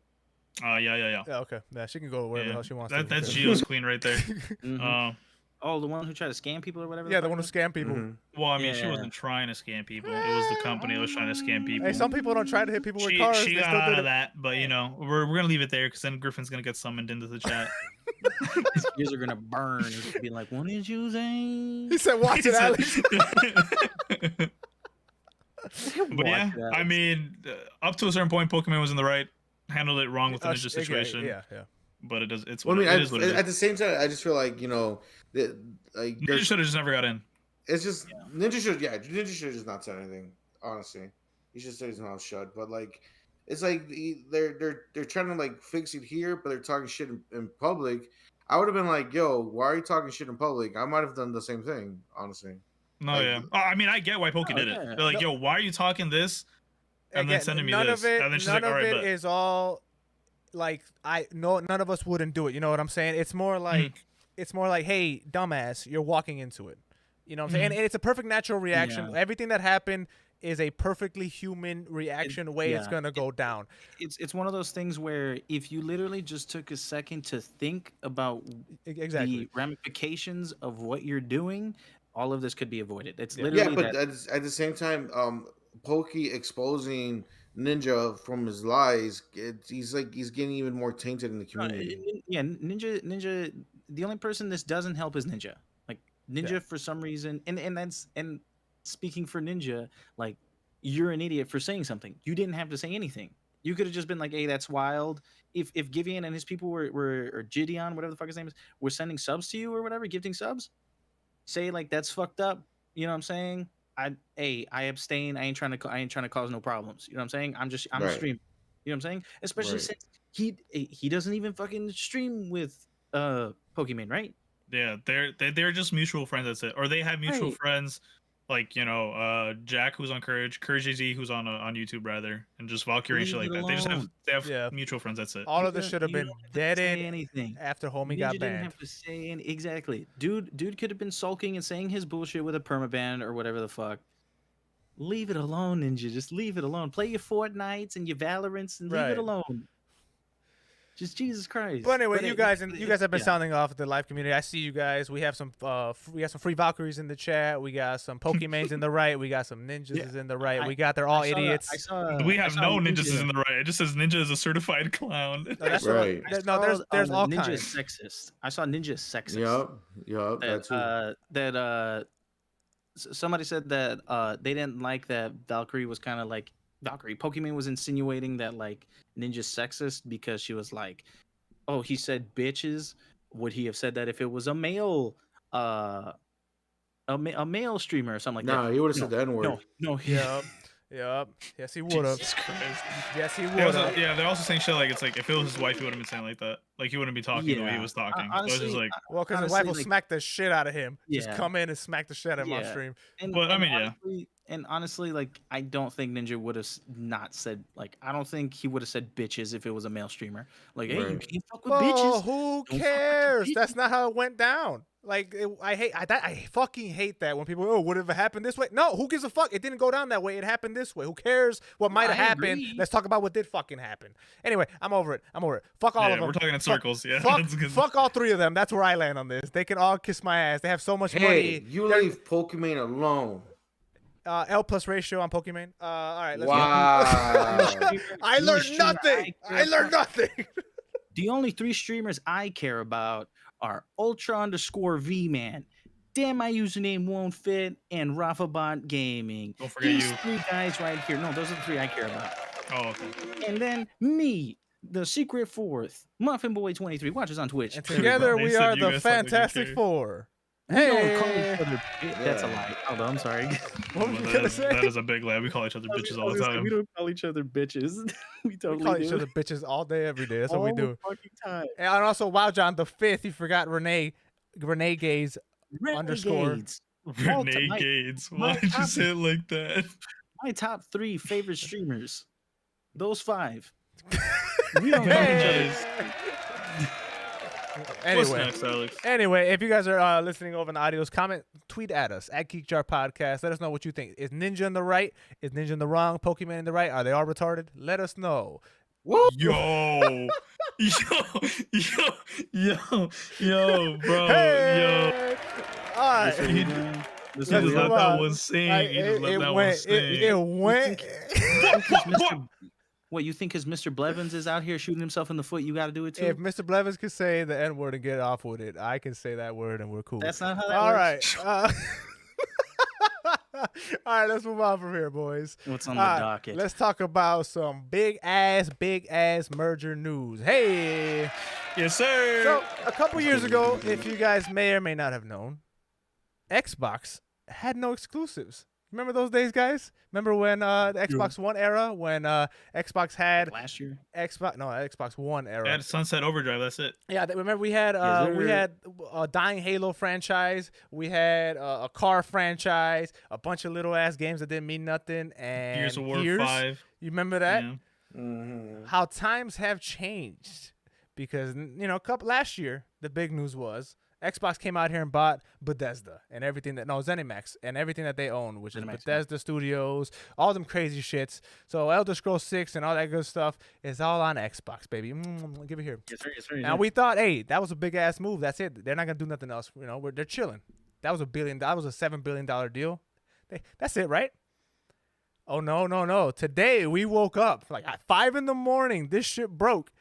Yeah. Yeah, okay. Yeah, she can go wherever the hell she wants. That's to. Geo's queen right there. Mhm. Oh, the one who tried to scam people or whatever. Yeah, the one who scam people. Mhm. Well, I mean, she Yeah. wasn't trying to scam people. It was the company that was trying to scam people. Hey, some people don't try to hit people with She cars. got they still out did of it. that, but you know, we're gonna leave it there because then Griffin's gonna get summoned into the chat. His ears are gonna burn. He's gonna be like, "What did you say?" He said, "Watch it, Alex." But yeah, I mean, up to a certain point, Pokimane was in the right, handled it wrong with the ninja situation. Yeah. But it does. It's Well, I what mean, it is. What it at is. the same time, I just feel like like Ninja should have just never got in. it's just Ninja should just not said anything. Honestly, he should stay his mouth shut. But like, it's like they're trying to like fix it here, but they're talking shit in public. I would have been like, yo, why are you talking shit in public? I might have done the same thing, honestly. No, Like- yeah. I mean, I get why Poki did it. yeah. They're like, yo, why are you talking this? And then sending me none this. Of it, And then she's none like, all of right, it but is all like none of us wouldn't do it. You know what I'm saying? It's more like hey, dumbass, you're walking into it. You know what I'm saying? And it's a perfect natural reaction. Yeah. Everything that happened is a perfectly human reaction way it's gonna go down. It's one of those things where if you literally just took a second to think about Exactly. the ramifications of what you're doing, all of this could be avoided. It's Yeah. literally Yeah, but at the same time, Pokey exposing Ninja from his lies, he's getting even more tainted in the community. Yeah, Ninja. The only person this doesn't help is Ninja. Like Ninja, for some reason, and speaking for Ninja, like you're an idiot for saying something. You didn't have to say anything. You could have just been like, "Hey, that's wild." If Gideon and his people were or Gideon, whatever the fuck his name is, were sending subs to you or whatever, gifting subs, say like that's fucked up. You know what I'm saying? I abstain. I ain't trying to cause no problems. You know what I'm saying? I'm a Right. streamer. You know what I'm saying? Especially Right. since he doesn't even fucking stream with Pokimane, right? yeah, they're just mutual friends. That's it. Or they have mutual Right. friends, like Jack, who's on Courage AZ, who's on YouTube rather, and just Valkyrie and shit like Leave that. it They have Yeah. mutual friends. That's it. All of You this don't- should have you been don't have to say deaded anything. after Homie Ninja got didn't banned. have to say exactly. Dude could have been sulking and saying his bullshit with a permaban or whatever the fuck. Leave it alone, Ninja. Just leave it alone. Play your Fortnites and your Valorants and leave Right. it alone. Just Jesus Christ. But anyway, you guys it- have been yeah. sounding off the live community. I see you guys. We have some free Valkyries in the chat. We got some Pokimanes in the right. We got some ninjas in the right. We got they're all idiots. We have no ninjas Ninja. in the right. It just says Ninja is a certified clown. No, that's Right. there's all Ninja kinds. sexist. I saw Ninja sexist. Yup. That somebody said that they didn't like that Valkyrie was kind of like Pokimane was insinuating that like Ninja's sexist because she was like, oh, he said bitches. Would he have said that if it was a male a male streamer or something like that? No, he would have said the N word. No, Yep. Yes, he would have. Jesus Christ. Yes, he would They're also, have. yeah, they're also saying shit like it's like if it was his wife, he wouldn't have been saying like that. Like he wouldn't be talking the way he Yeah. was talking. So Honestly, it's just like, Well, because his honestly, wife will like- smack the shit out of him. Just Yeah. come in and smack the shit out of him on Yeah. stream. But, I mean, yeah. honestly, and honestly, like I don't think Ninja would have not said like I don't think he would have said bitches if it was a male streamer. Like, hey, you Right. can't fuck with Oh, bitches. who fuck with cares? bitches. That's not how it went down. Like I fucking hate that when people would have happened this way. No, who gives a fuck? It didn't go down that way. It happened this way. Who cares what might have I happened? agree. Let's talk about what did fucking happen. Anyway, I'm over it. Fuck all yeah, of them. we're talking in circles. Yeah, Fuck, that's good. fuck all three of them. That's where I land on this. They can all kiss my ass. They have so much Hey, money. you They're- leave Pokimane alone. L plus ratio on Pokimane. All right, let's Wow. I learned streamer nothing. I I learned nothing. The only three streamers I care about are Ultra_V-Man, Damn My Username Won't Fit, and Rafa Bot Gaming. Don't forget These you. three guys right here. No, those are the three I care about. Oh, okay. And then me, the secret fourth, Muffin Boy 23. Watch us on Twitch. And together They we said are you the guys sound like you Fantastic care. Four. We don't call Hey. each other. That's a lie. Hold on, I'm sorry. What were you That gonna is, say? that is a big lie. We call each other bitches all the time. We don't call each other bitches. We We totally call do. each other bitches all day, every day. That's what we all do. the fucking time. And also, wow, John, the 5th, you forgot Renee Gaze underscore. Renegades. All to- my- Renegades. my Why did you top- say it like that? My top 3 favorite streamers. Those 5. We don't know Hey. each other. What's Anyway, next, Alex? if you guys are listening over in the audios, comment, tweet at us at GeekJar Podcast. Let us know what you think. Is Ninja in the right? Is Ninja in the wrong? Pokimane in the right? Are they all retarded? Let us know. Woo! Yo, yo, bro, Hey! All right. This is what He we're doing. This is yo. Let's He what just we're let move that on. one sing. He just let that one went. sing. It went. What you think? Because Mr. Blevins is out here shooting himself in the foot, you got to do it too. If Mr. Blevins could say the N word and get off with it, I can say that word and we're cool. That's not how that All works. right. All right, let's move on from here, boys. What's on the All right, docket? let's talk about some big ass merger news. Hey. Yes, sir. So, a couple years ago, if you guys may or may not have known, Xbox had no exclusives. Remember those days, guys? Remember when the Xbox One era, when Xbox had Last year. Xbox One era. At Sunset Overdrive. That's it. Yeah, remember we had a dying Halo franchise, we had a car franchise, a bunch of little ass games that didn't mean nothing, and Gears of War 5. You remember that? Yeah. Mm-hmm. How times have changed, because last year the big news was Xbox came out here and bought Bethesda and everything ZeniMax and everything that they own, which is ZeniMax, Bethesda Studios, all them crazy shits. So Elder Scrolls 6 and all that good stuff is all on Xbox, baby. Give it here. Yes, sir. Yes, sir. Now we thought, hey, that was a big ass move. That's it. They're not gonna do nothing else. They're chilling. That was a $7 billion deal. That's it, right? Oh no. Today we woke up like at 5 a.m. This shit broke.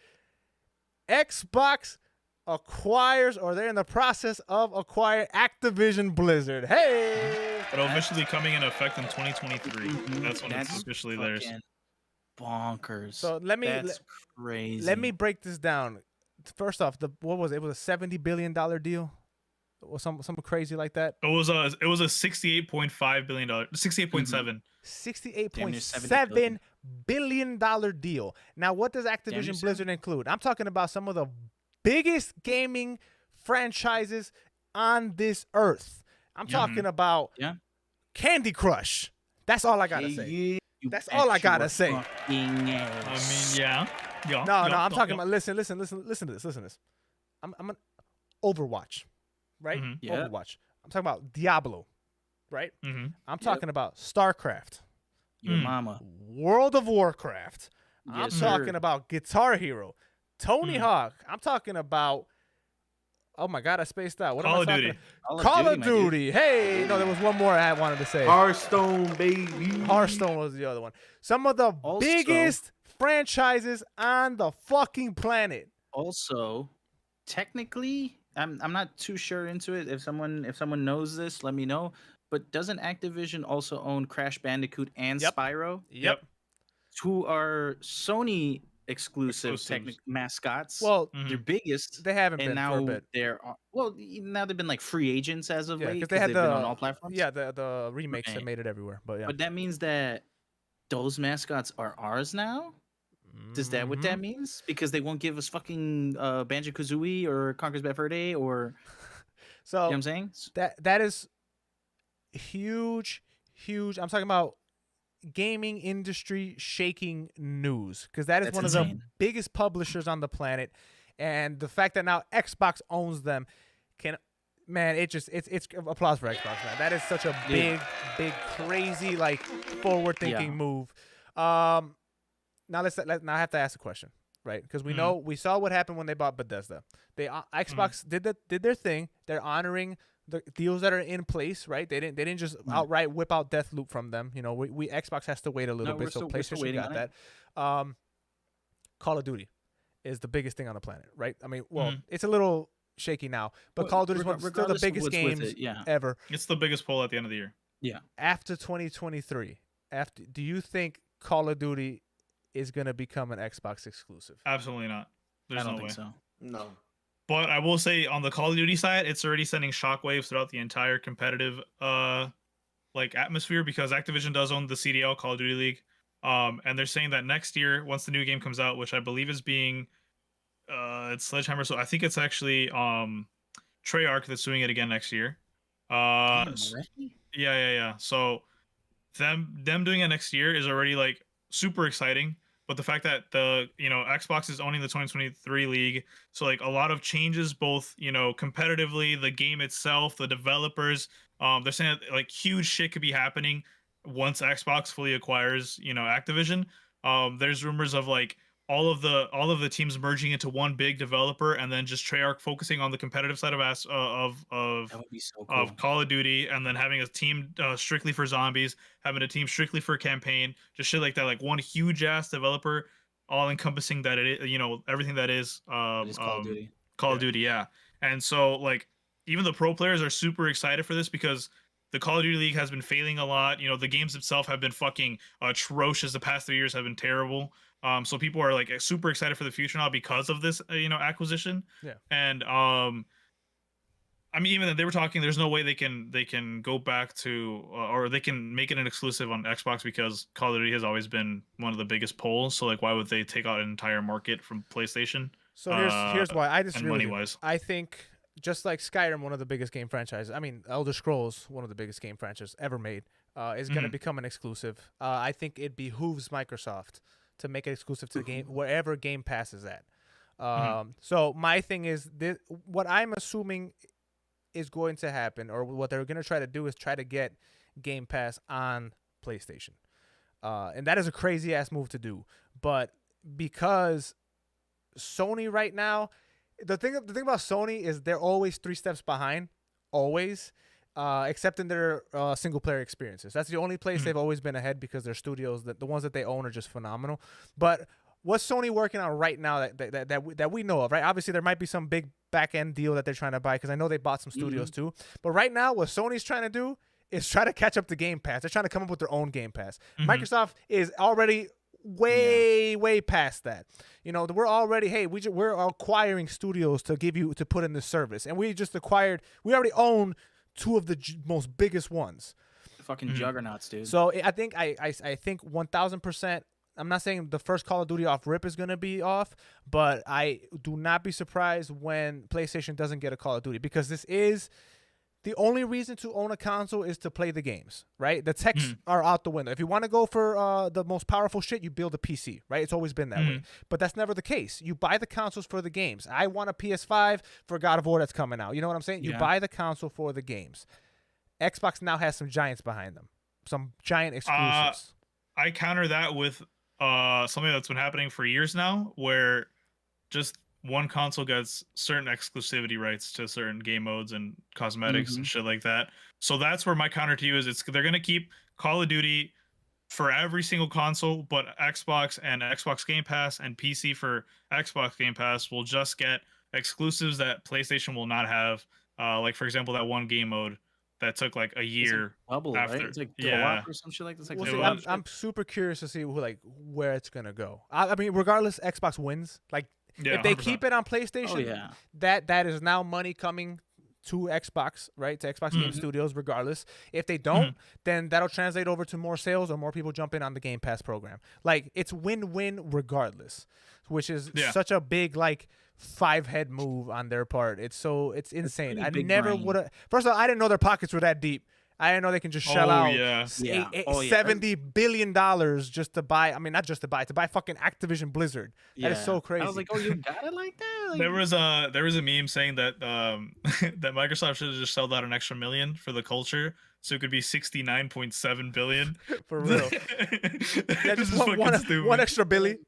Xbox acquires, or they're in the process of acquiring Activision Blizzard. Hey. But officially coming in effect in 2023. Mhm. That's when it's officially theirs. fucking bonkers. So That's crazy. let me break this down. First off, what was it? It was a $70 billion deal, or something crazy like that. It was a $68.5 billion, $68.7. $68.7 billion deal. Now, what does Activision Blizzard include? I'm talking about some of the biggest gaming franchises on this earth. I'm talking about Candy Crush. That's all I gotta say. That's all I gotta say. I mean, yeah. No, I'm talking about. Listen to this. I'm an Overwatch, right? Mhm. Yeah. Overwatch. I'm talking about Diablo, right? Mm-hmm. I'm talking about StarCraft, Your mama. World of Warcraft. I'm Yes, talking sir. about Guitar Hero, Tony Hawk. I'm talking about. Oh my God, I spaced out. What Call am I of talking Duty. about? Call of Duty. Hey, no, there was one more I wanted to say. Hearthstone, baby. Hearthstone was the other one. Some of the Also- biggest franchises on the fucking planet. Also, technically, I'm not too sure into it. If someone knows this, let me know. But doesn't Activision also own Crash Bandicoot and Yep. Spyro, Yep. who are Sony exclusive Exclusives. mascots? Well, Mhm. they're biggest, they haven't and been now for a bit. they're now they've been like free agents as of Yeah, late because because they had they've the been on all platforms. Yeah, the remakes that Right. made it everywhere. But yeah, But that means that those mascots are ours now. Is that what that means? Because they won't give us fucking Banjo Kazooie or Conker's Bad Fur Day or So you know what I'm saying? that is huge. I'm talking about gaming industry shaking news, because that is That's one of insane. the biggest publishers on the planet, and the fact that now Xbox owns them it's applause for Xbox, man. That is such a big crazy like forward thinking move. Now I have to ask a question, right? Because we saw what happened when they bought Bethesda. Xbox did their thing. They're honoring the deals that are in place, right? They didn't just outright whip out Deathloop from them. We Xbox has to wait a little bit, so we're still PlayStation waiting got on that. Call of Duty is the biggest thing on the planet, right? I mean, it's a little shaky now, but Call of Duty is still the regardless of biggest what's with games it, ever. It's the biggest poll at the end of the year. After 2023, do you think Call of Duty is going to become an Xbox exclusive? Absolutely not. There's I don't no think way. so. No. But I will say on the Call of Duty side, it's already sending shockwaves throughout the entire competitive like atmosphere, because Activision does own the CDL, Call of Duty League. And they're saying that next year, once the new game comes out, which I believe is being it's Sledgehammer, so I think it's actually Treyarch that's doing it again next year. Damn, Yeah. So them doing it next year is already like super exciting. But the fact that Xbox is owning the 2023 league, so like a lot of changes, both competitively, the game itself, the developers, they're saying that, like, huge shit could be happening once Xbox fully acquires Activision. There's rumors of like all of the teams merging into one big developer, and then just Treyarch focusing on the competitive side of that would be so cool. of Call of Duty, and then having a team strictly for zombies, having a team strictly for campaign, just shit like that, like one huge ass developer, all encompassing that it everything that is Call of Duty. Call of Duty, yeah. And so like even the pro players are super excited for this, because the Call of Duty League has been failing a lot. The games themselves have been fucking atrocious. The past 3 years have been terrible. So people are like super excited for the future now because of this, acquisition. Yeah. And I mean, even they were talking, there's no way they can go back to or they can make it an exclusive on Xbox, because Call of Duty has always been one of the biggest polls. So like, why would they take out an entire market from PlayStation? So here's why I disagree with you. Money-wise. I think just like Skyrim, one of the biggest game franchises. I mean, Elder Scrolls, one of the biggest game franchises ever made, is going to become an exclusive. I think it behooves Microsoft to make it exclusive to the game wherever Game Pass is at. So my thing is, what I'm assuming is going to happen, or what they're going to try to do, is try to get Game Pass on PlayStation. And that is a crazy ass move to do. But because Sony right now, the thing about Sony is they're always 3 steps behind, always, except in their single player experiences. That's the only place they've always been ahead, because their studios, the ones that they own, are just phenomenal. But what's Sony working on right now that we know of, right? Obviously, there might be some big back end deal that they're trying to buy, because I know they bought some studios too. But right now, what Sony's trying to do is try to catch up to Game Pass. They're trying to come up with their own Game Pass. Microsoft is already way past that. We're already, we're acquiring studios to put in this service, and we already own 2 of the most biggest ones. Fucking juggernauts, dude. So I think 1000%. I'm not saying the first Call of Duty off rip is going to be off, but I do not be surprised when PlayStation doesn't get a Call of Duty, because this is the only reason to own a console is to play the games, right? The techs are out the window. If you want to go for the most powerful shit, you build a PC, right? It's always been that way. But that's never the case. You buy the consoles for the games. I want a PS5 for God of War that's coming out. You know what I'm saying? You buy the console for the games. Xbox now has some giants behind them, some giant exclusives. I counter that with something that's been happening for years now, where just one console gets certain exclusivity rights to certain game modes and cosmetics and shit like that. So that's where my counter to you is, they're going to keep Call of Duty for every single console, but Xbox and Xbox Game Pass and PC for Xbox Game Pass will just get exclusives that PlayStation will not have. Like, for example, that one game mode that took like a year bubble, after. Right? It's like co-op or some shit like this. Like, I'm super curious to see where it's gonna go. I mean, regardless, Xbox wins. Like, if they 100%. Keep it on PlayStation, that is now money coming to Xbox, right? To Xbox Game Studios, regardless. If they don't, then that'll translate over to more sales or more people jumping on the Game Pass program. Like, it's win-win regardless, which is such a big, like, 5-head move on their part. It's insane. I never would have. First of all, I didn't know their pockets were that deep. I didn't know they can just shell out $70 billion just to buy. I mean, not just to buy fucking Activision Blizzard. That is so crazy. I was like, oh, you got it like that? Like, there was a meme saying that that Microsoft should have just sold out an extra $1 million for the culture, so it could be 69.7 billion. For real. Just one extra billy.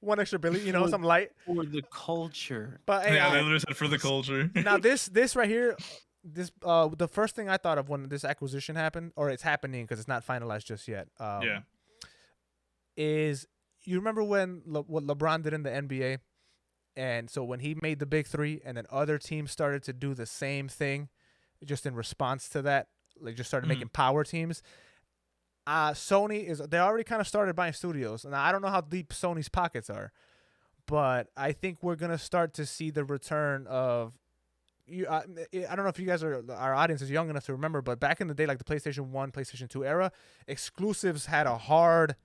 Some light for the culture. But hey, they literally said for the culture. Now this right here. The first thing I thought of when this acquisition happened, or it's happening because it's not finalized just yet, is, you remember when what LeBron did in the NBA? And so when he made the big 3 and then other teams started to do the same thing just in response to that, like just started making power teams. Sony they already kind of started buying studios. And I don't know how deep Sony's pockets are, but I think we're going to start to see the return of I don't know if you guys our audience is young enough to remember, but back in the day, like the PlayStation 1, PlayStation 2 era, exclusives had a hard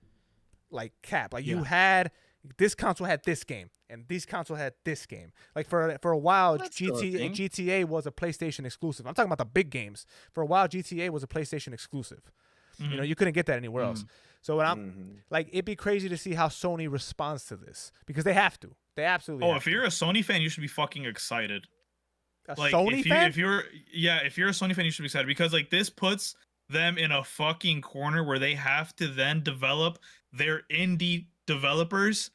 like cap. Like you had this console had this game, and this console had this game. Like for a while, GTA was a PlayStation exclusive. I'm talking about the big games. For a while, GTA was a PlayStation exclusive. Mm-hmm. You know, you couldn't get that anywhere else. So when I'm like, it'd be crazy to see how Sony responds to this because they have to. They absolutely. Oh, if you're a Sony fan, you should be fucking excited. Sony fan? If you're a Sony fan, you should be excited because like this puts them in a fucking corner where they have to then develop their indie developers.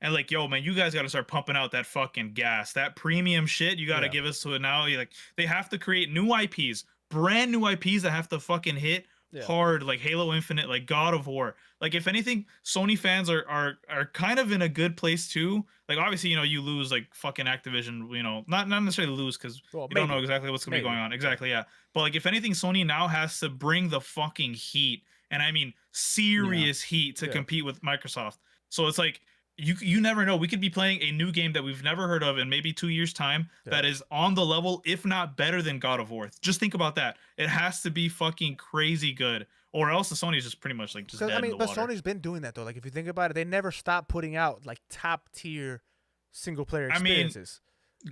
And like, yo, man, you guys got to start pumping out that fucking gas, that premium shit. You got to give us to it now. Like, they have to create new IPs, brand new IPs that have to fucking hit hard, like Halo Infinite, like God of War. Like, if anything, Sony fans are kind of in a good place too. Like, obviously, you know, you lose like fucking Activision. You know, not necessarily lose because you don't know exactly what's gonna be going on. Exactly, yeah. But like, if anything, Sony now has to bring the fucking heat, and I mean serious heat to compete with Microsoft. So it's like. You never know. We could be playing a new game that we've never heard of in maybe 2 years' time that is on the level, if not better than God of War. Just think about that. It has to be fucking crazy good, or else the Sony's just pretty much like just dead in the water. But Sony's been doing that though. Like if you think about it, they never stop putting out like top tier single player experiences.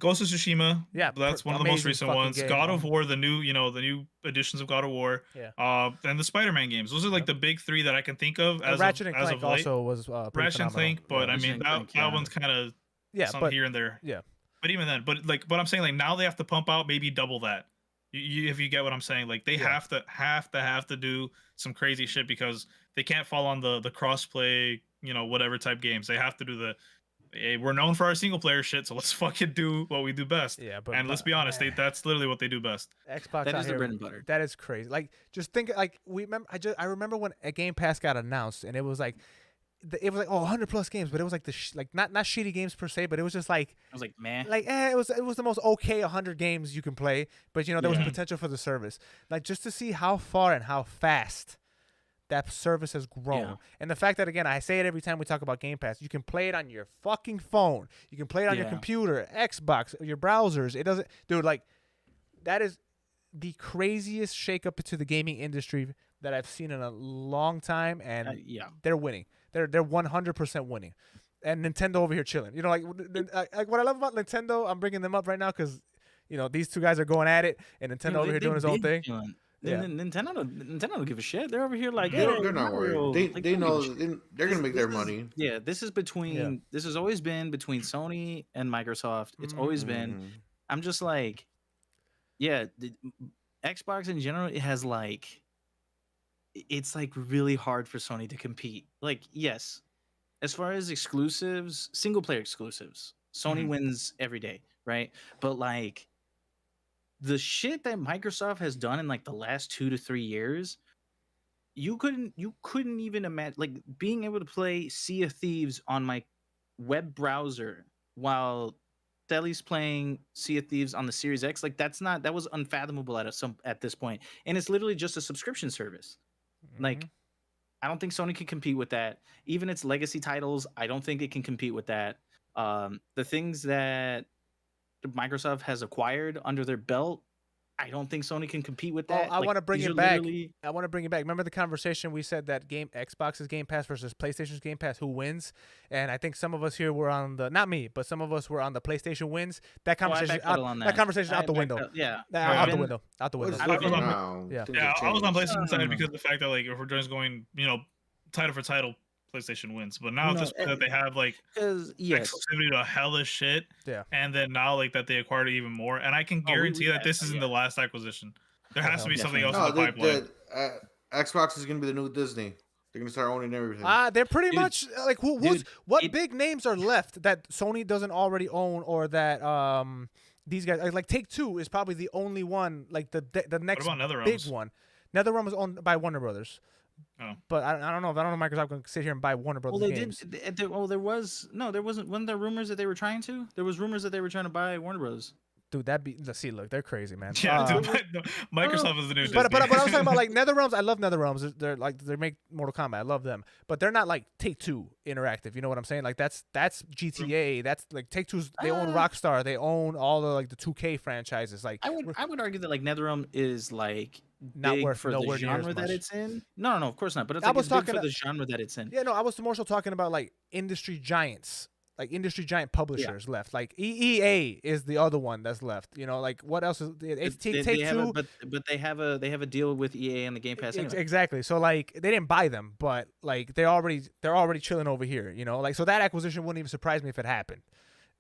Ghost of Tsushima, that's one of the most recent ones. Game, God of War, the new editions of God of War, and the Spider-Man games. Those are like the big three that I can think of. As Ratchet and Clank of late. Also was Ratchet and Clank, but I mean that one's kind of some here and there. Yeah, but even then, but I'm saying like now they have to pump out maybe double that. If you get what I'm saying, like they have to do some crazy shit because they can't fall on the crossplay, whatever type games. They have to do the. Hey, we're known for our single player shit, so let's fucking do what we do best. Yeah, and let's be honest, that's literally what they do best. Xbox that is the bread and butter. That is crazy. Like, just think, like I remember when a Game Pass got announced, and it was like 100 plus games, but it was like not shitty games per se, but it was just like it was like man, like it was the most okay 100 games you can play, but there was potential for the service. Like just to see how far and how fast that service has grown. And the fact that, again, I say it every time we talk about Game Pass, you can play it on your fucking phone. You can play it on your computer, Xbox, your browsers. It doesn't... Dude, like, that is the craziest shakeup to the gaming industry that I've seen in a long time, and they're winning. They're 100% winning. And Nintendo over here chilling. Like what I love about Nintendo, I'm bringing them up right now because, these two guys are going at it, and Nintendo over here doing his own thing. Yeah. Nintendo don't give a shit. They're over here like they're not worried. They know they're gonna make their money. Yeah, this has always been between Sony and Microsoft. It's always been. I'm just like, the Xbox in general, it has like, it's like really hard for Sony to compete. Like, yes, as far as exclusives, single player exclusives, Sony wins every day, right? But like. The shit that Microsoft has done in like the last 2 to 3 years, you couldn't even imagine like being able to play Sea of Thieves on my web browser while Sally's playing Sea of Thieves on the Series X. Like that was unfathomable at this point. And it's literally just a subscription service. Like I don't think Sony can compete with that. Even its legacy titles, I don't think it can compete with that. The things that Microsoft has acquired under their belt, I don't think Sony can compete with that. I want to bring it back. I want to bring it back. Remember the conversation we said that Xbox's Game Pass versus PlayStation's Game Pass, who wins? And I think some of us here were on not me, but some of us were on the PlayStation wins. That conversation, that conversation out the window. Out the window. Out the window. I was on PlayStation side because of the fact that like if we're just going, title for title. PlayStation wins, but now just that they have like exclusivity to hellish shit, and then now like that they acquired even more, and I can guarantee that this isn't the last acquisition. There has to be something else in the pipeline. Xbox is gonna be the new Disney. They're gonna start owning everything. They're pretty much like what big names are left that Sony doesn't already own, or that these guys like Take-Two is probably the only one, like the next big one. NetherRealm was owned by Warner Brothers. Oh. But I don't know if Microsoft can sit here and buy Warner Brothers games. There wasn't. Wasn't there rumors that they were trying to? There was rumors that they were trying to buy Warner Brothers. Dude, look, they're crazy, man. Yeah, dude, Microsoft is the new Disney. But I was talking about like NetherRealms. I love NetherRealms. They make Mortal Kombat. I love them, but they're not like Take-Two Interactive. You know what I'm saying? Like that's GTA. That's like Take-Two's. They own Rockstar. They own all the 2K franchises. Like I would argue that like NetherRealm is like not big worth for the genre that it's in. No, of course not. But it's, like, it's big for the genre that it's in. Yeah, no, I was more so talking about like industry giants. Like industry giant publishers left. Like EA is the other one that's left. You know, like what else is it's Take-Two? But they have a deal with EA and the Game Pass anyway. Exactly. So like they didn't buy them, but like they're already chilling over here. You know, like so that acquisition wouldn't even surprise me if it happened.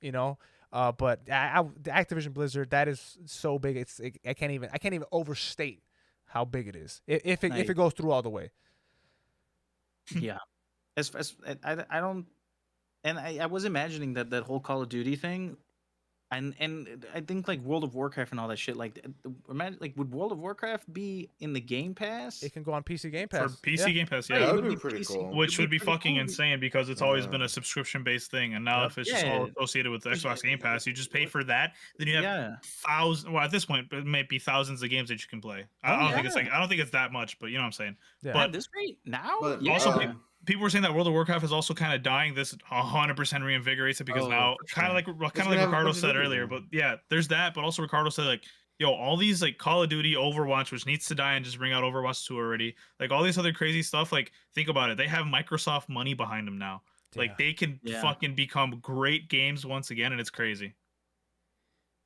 You know, but the Activision Blizzard, that is so big. I can't even overstate how big it is if it goes through all the way. Yeah, I don't. And I was imagining that whole Call of Duty thing, and I think like World of Warcraft and all that shit. Like, imagine like would World of Warcraft be in the Game Pass? It can go on PC Game Pass. For PC Game Pass, yeah, that would be pretty cool. Which would be fucking insane because it's always been a subscription based thing, and now if it's just all associated with the Xbox Game Pass, you just pay for that. Then you have thousands. Well, at this point, it might be thousands of games that you can play. I don't think it's that much, but you know what I'm saying. Yeah. But at this rate now, but also. People were saying that World of Warcraft is also kind of dying. This 100% reinvigorates it because now, kind of like Ricardo said earlier. But yeah, there's that. But also Ricardo said like, yo, all these like Call of Duty, Overwatch, which needs to die and just bring out Overwatch 2 already. Like all these other crazy stuff. Like think about it. They have Microsoft money behind them now. Yeah. Like they can fucking become great games once again, and it's crazy.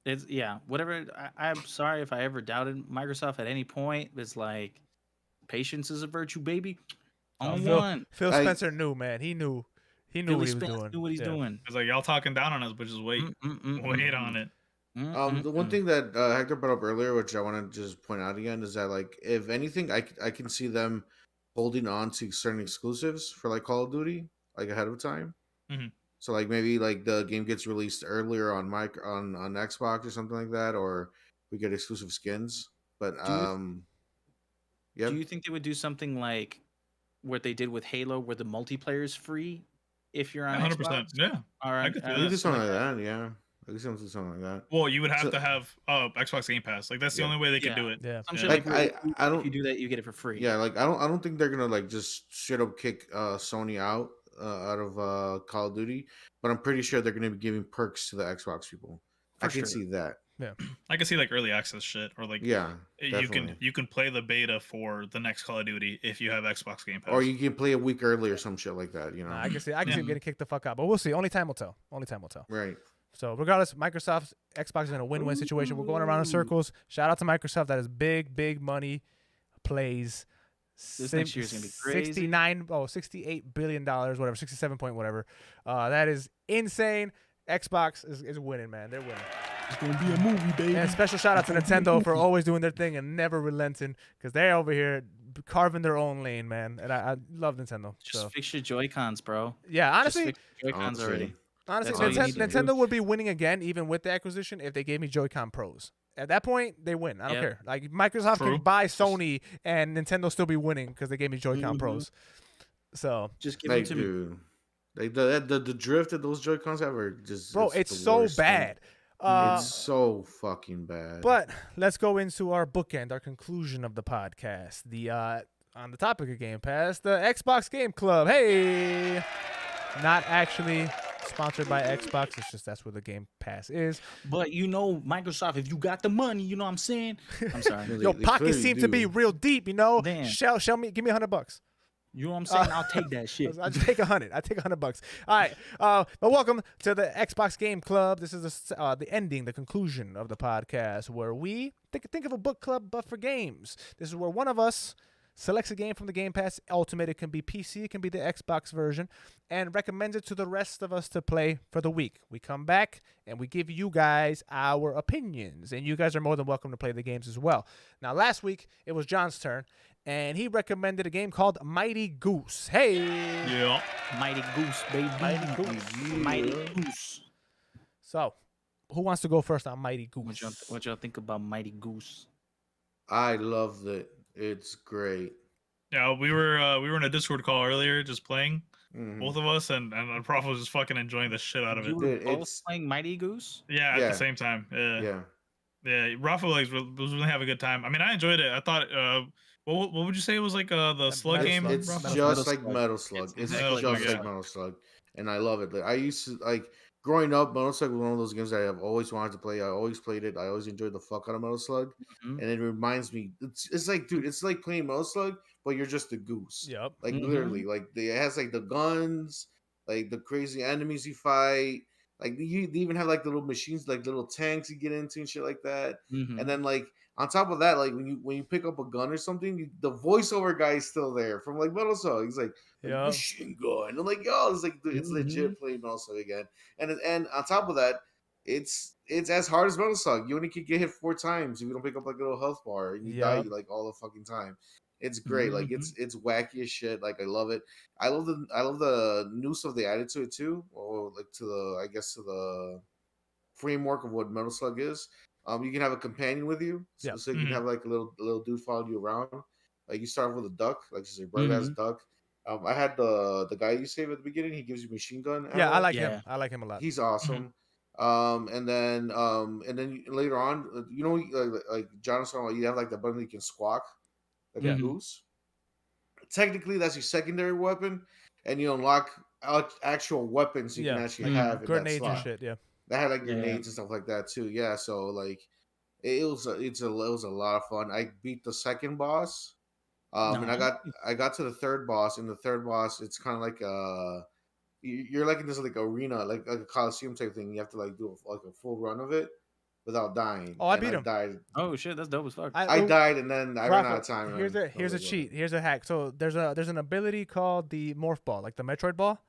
It's whatever. I'm sorry if I ever doubted Microsoft at any point. It's like patience is a virtue, baby. Phil Spencer knew, man. He knew what he was doing. Knew what he's doing. It's like y'all talking down on us, but just wait on it. The one thing that Hector brought up earlier, which I want to just point out again, is that like if anything, I can see them holding on to certain exclusives for like Call of Duty like ahead of time. Mm-hmm. So like maybe like the game gets released earlier on on Xbox or something like that, or we get exclusive skins. But do you think they would do something like what they did with Halo, where the multiplayer is free if you're on 100%. Xbox? Yeah, all right. I could do something like that. Yeah, I could do something like that. Well, you would have to have Xbox Game Pass. Like that's the only way they could do it. Yeah, like I don't. If you do that, you get it for free. Yeah, like I don't think they're gonna like just straight up kick Sony out of Call of Duty, but I'm pretty sure they're gonna be giving perks to the Xbox people. I can see that. Yeah, I can see like early access shit, or like definitely. you can play the beta for the next Call of Duty if you have Xbox Game Pass, or you can play a week early or some shit like that. You know, I can see him getting kicked the fuck out, but we'll see. Only time will tell. Right. So regardless, Microsoft, Xbox is in a win-win situation. We're going around in circles. Shout out to Microsoft. That is big money plays. This next year's gonna be crazy. $68 billion, whatever, 67 point whatever. That is insane. Xbox is winning, man. They're winning. It's gonna be a movie, baby. And special shout out to Nintendo for always doing their thing and never relenting, because they're over here carving their own lane, man. And I love Nintendo. Just fix your Joy-Cons, bro. Yeah, honestly, just fix your Joy-Cons already. Honestly, Nintendo would be winning again, even with the acquisition, if they gave me Joy-Con Pros. At that point, they win. I don't care. Like Microsoft can buy Sony, and Nintendo still be winning because they gave me Joy-Con Pros. So just give it to me. Like the drift that those Joy-Cons have are just it's so bad. It's so fucking bad. But let's go into our bookend, our conclusion of the podcast. The on the topic of Game Pass, the Xbox Game Club. Hey, not actually sponsored by Xbox. It's just that's where the Game Pass is. But you know, Microsoft, if you got the money, you know what I'm saying. I'm sorry. Your pockets seem to be real deep. You know, damn. Show me, give me $100. You know what I'm saying? I'll take that shit. I'll just take $100. I take $100. All right. But welcome to the Xbox Game Club. This is the ending, the conclusion of the podcast, where we think of a book club, but for games. This is where one of us selects a game from the Game Pass Ultimate. It can be PC, it can be the Xbox version, and recommends it to the rest of us to play for the week. We come back and we give you guys our opinions, and you guys are more than welcome to play the games as well. Now, last week it was John's turn, and he recommended a game called Mighty Goose. Hey! Yeah. Mighty Goose, baby. Mighty Goose. So, who wants to go first on Mighty Goose? What y'all think about Mighty Goose? I loved it. It's great. Yeah, we were in a Discord call earlier, just playing, Mhm. both of us, and Prof was just fucking enjoying the shit out of You it. were Dude, both it's playing Mighty Goose. Yeah, at Yeah. the same time. yeah. Yeah. Rafa was really having a good time. I mean, I enjoyed it. I thought. What would you say it was like the slug Metal game? Slug. It's Rafa? just Metal like Slug. Metal Slug. It's It's exactly just like like Metal Metal Slug, and I love it. Like, I used to like growing up. Metal Slug was one of those games that I've always wanted to play. I always played it. I always enjoyed the fuck out of Metal Slug, Mhm. and it reminds me. It's like, dude, it's like playing Metal Slug, but you're just a goose. Yep. Like Mhm. literally, like it has like the guns, like the crazy enemies you fight. Like they even have like the little machines, like little tanks you get into and shit like that. And Mhm. then like on top of that, like when you pick up a gun or something, the voiceover guy is still there from like Metal Slug. He's like Yep. machine gun. I'm like, yo, it's like it's Mhm. legit playing Metal Slug again. And on top of that, it's as hard as Metal Slug. You only can get hit 4 times if you don't pick up like a little health bar, and you die Yep. like all the fucking time. It's great. Like Mhm. it's wacky as shit. Like I love it. I love the noose of the added to it too. Or like to the I guess to the framework of what Metal Slug is. You can have a companion with you, so, Yep. so you can Mhm. have like a little dude follow you around. Like you start with a duck, like just a brother has a duck. I had the guy you save at the beginning. He gives you machine gun. Yeah, I ammo. like Yeah. him. I like him a lot. He's awesome. And then later on, you know, like John was talking about, you have like the button that you can squawk, like Yeah. a goose. Technically, that's your secondary weapon, and you unlock actual weapons you can Yeah, actually like have in that grenades and slot. shit. Yeah. That had like Yeah. grenades and stuff like that too. Yeah, so like it was it was a lot of fun. I beat the second boss. And I got to the third boss, and the third boss, it's kind of like you're like in this like arena, like a coliseum type thing. You have to like do like a full run of it without dying. Oh, I And beat him. Died. Oh shit, that's dope as fuck. I died, and then I ran Rafa, out of time. Here's man. a here's I a was like, cheat. Here's a hack. So there's an ability called the morph ball, like the Metroid ball.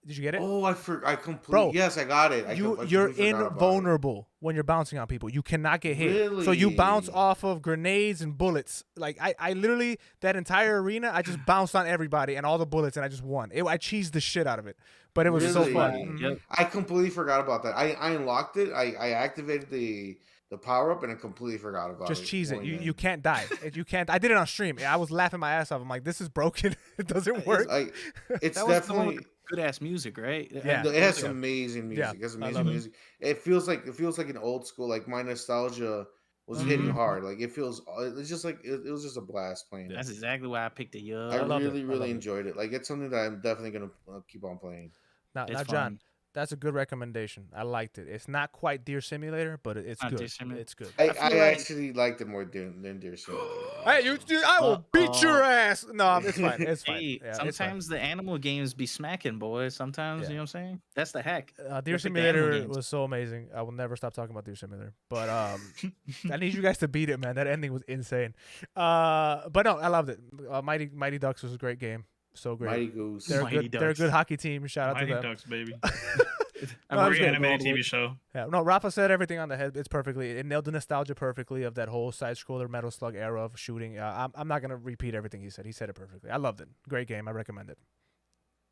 Did you get it? Oh, I completely. Bro, Yes, I got it. you're completely forgot about it. invulnerable when you're bouncing on people. You cannot get hit. So you bounce Really? off of grenades and bullets. Like I literally that entire arena, I just bounced on everybody and all the bullets, and I just won. I cheesed the shit out of it, but it was so Really? fun. Mhm. Yep. I completely forgot about that. I unlocked it. I activated the power up, and I completely forgot about Just it. cheese it. going You in. can't die. You can't. I did it on stream. I was laughing my ass off. I'm like, this is broken. It doesn't work. It's That was the one with definitely. good ass music, right? Yeah. It has Yeah. amazing Yeah, music. It has I love amazing it. music. It feels like an old school. Like my nostalgia was hitting Mhm. hard. Like it feels. It's just like it was just a blast playing. That's exactly why I picked it up. I love it. really I love it. enjoyed it. Like it's something that I'm definitely gonna keep on playing. Now, It's John, fun. that's a good recommendation. I liked it. It's not quite Deer Simulator, but it's Not good. Deer Simulator. It's good. I feel like- actually liked it more than Deer Simulator. Hey, I will beat your ass. No, it's fine. It's fine. Hey, Yeah, it's fine. sometimes the animal games be smacking, boys. Sometimes, Yeah. you know what I'm saying? That's the hack. Deer Let's pick the animal Simulator games. was so amazing. I will never stop talking about Deer Simulator. But I need you guys to beat it, man. That ending was insane. But no, I loved it. Mighty Ducks was a great game. So great. Mighty Goose. They're Mighty good. They're a Ducks. good hockey team. Shout out Mighty to them. Ducks, baby. No, I'm it was Great good. animated TV show. Yeah, no, Rafa said everything on the head. It's perfectly. It nailed the nostalgia perfectly of that whole side scroller Metal Slug era of shooting. I'm not gonna repeat everything he said. He said it perfectly. I loved it. Great game. I recommend it.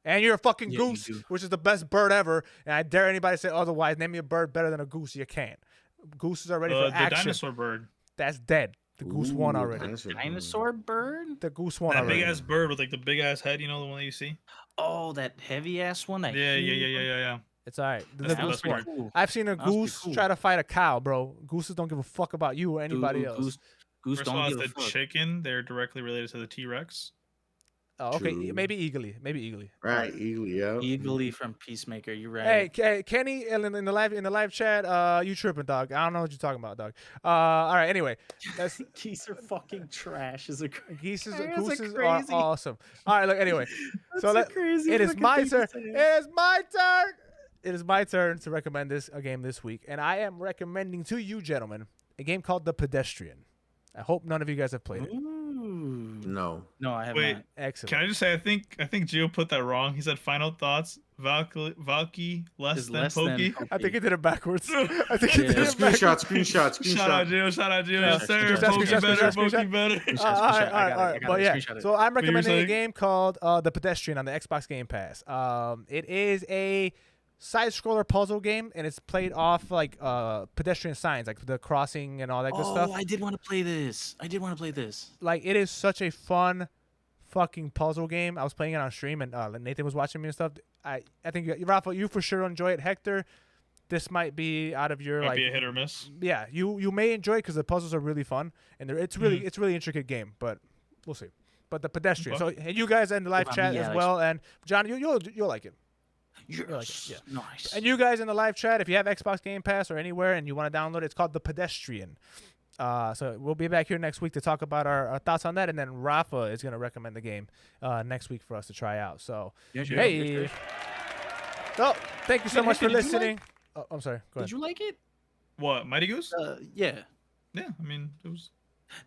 And you're a fucking Yeah, you goose, do. which is the best bird ever. And I dare anybody to say otherwise. Name me a bird better than a goose. You can't. Gooses are ready for The action. dinosaur bird. That's dead. The goose won Ooh, already. Dinosaur bird? The goose won That already. big ass bird with like the big ass head. You know the one that you see? Oh, that heavy ass one. That Yeah. huge one? Yeah. It's all right. The That's the goose best won. part. Cool. I've seen a That was pretty goose cool. try to fight a cow, bro. Gooses don't give a fuck about you or anybody Dude, else. Goose First of all, don't it's give a the fuck. chicken. They're directly related to the T-Rex. Oh, okay, True. maybe eagly. Right, Eagle, yeah. Eagerly from Peacemaker. You're right. Hey, Kenny, in the live chat, you tripping, dog? I don't know what you're talking about, dog. All right. Anyway, that's Geese are fucking trash. Is a gooses That's a are crazy- awesome. All right, look. Anyway, so crazy. it is fucking my thing turn. to say. It is my turn. It is my turn to recommend a game this week, and I am recommending to you, gentlemen, a game called The Pedestrian. I hope none of you guys have played it. Ooh. No. No, I have Wait. not. Excellent. Can I just say I think Gio put that wrong. He said final thoughts. Valky less Is than less than Pokey. I think he did it backwards. I think he Yeah. did it backwards. Screenshot. Shout out Gio. Yes sir. Screenshot, Pokey screenshot, better. screenshot, Pokey better. Screenshot, All right. I got it. But yeah, Screenshot it. so I'm What you were recommending a saying? game called The Pedestrian on the Xbox Game Pass. It is a side-scroller puzzle game, and it's played off like pedestrian signs, like the crossing and all that good stuff. I did want to play this. Like, it is such a fun fucking puzzle game. I was playing it on stream, and Nathan was watching me and stuff. I think Rafa, you for sure enjoy it. Hector, this might be out of your Might like be a hit or miss. Yeah, you may enjoy it because the puzzles are really fun, and it's really intricate game. But we'll see. But the pedestrian. Okay. So and you guys in the live chat as well, and John, you'll like it. Yes. You'll like it. Yeah. Nice. And you guys in the live chat, if you have Xbox Game Pass or anywhere and you want to download it, it's called The Pedestrian. So we'll be back here next week to talk about our thoughts on that, and then Rafa is going to recommend the game next week for us to try out. So, hey. So, thank you so much for listening. Oh, I'm sorry. Go ahead. Did you like it? What, Mighty Goose? Yeah. Yeah, I mean, it was.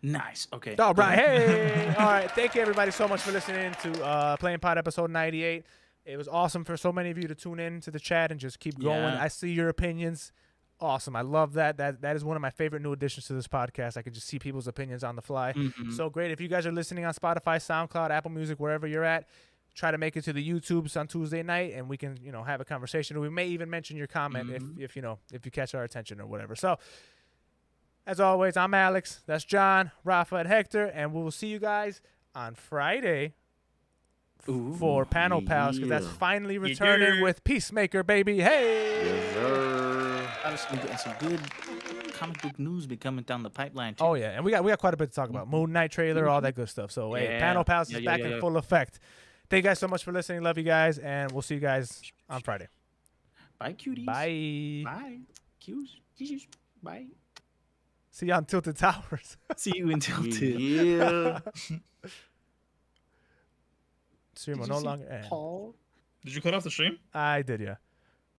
Nice. Okay. All right. Hey. All right. Thank you, everybody, so much for listening to Playing Pod episode 98. It was awesome for so many of you to tune in to the chat and just keep going. Yeah. I see your opinions. Awesome. I love that. That is one of my favorite new additions to this podcast. I can just see people's opinions on the fly. Mm-hmm. So great. If you guys are listening on Spotify, SoundCloud, Apple Music, wherever you're at, try to make it to the YouTubes on Tuesday night, and we can, have a conversation. Or we may even mention your comment if you catch our attention or whatever. So, as always, I'm Alex. That's John, Rafa, and Hector, and we will see you guys on Friday for Panel Pals, because that's finally returning with Peacemaker, baby. Hey! Yes, sir. Some good comic book news be coming down the pipeline too. Oh yeah, and we got quite a bit to talk about. Moon Knight trailer, all that good stuff. So hey, Panel Pals is back in full effect. Thank you guys so much for listening. Love you guys, and we'll see you guys on Friday. Bye, cuties. Bye. Bye. Cues. Bye. See you on Tilted Towers. See you in Tilted. Yeah. Stream will no longer end. Paul? Did you cut off the stream? I did, yeah.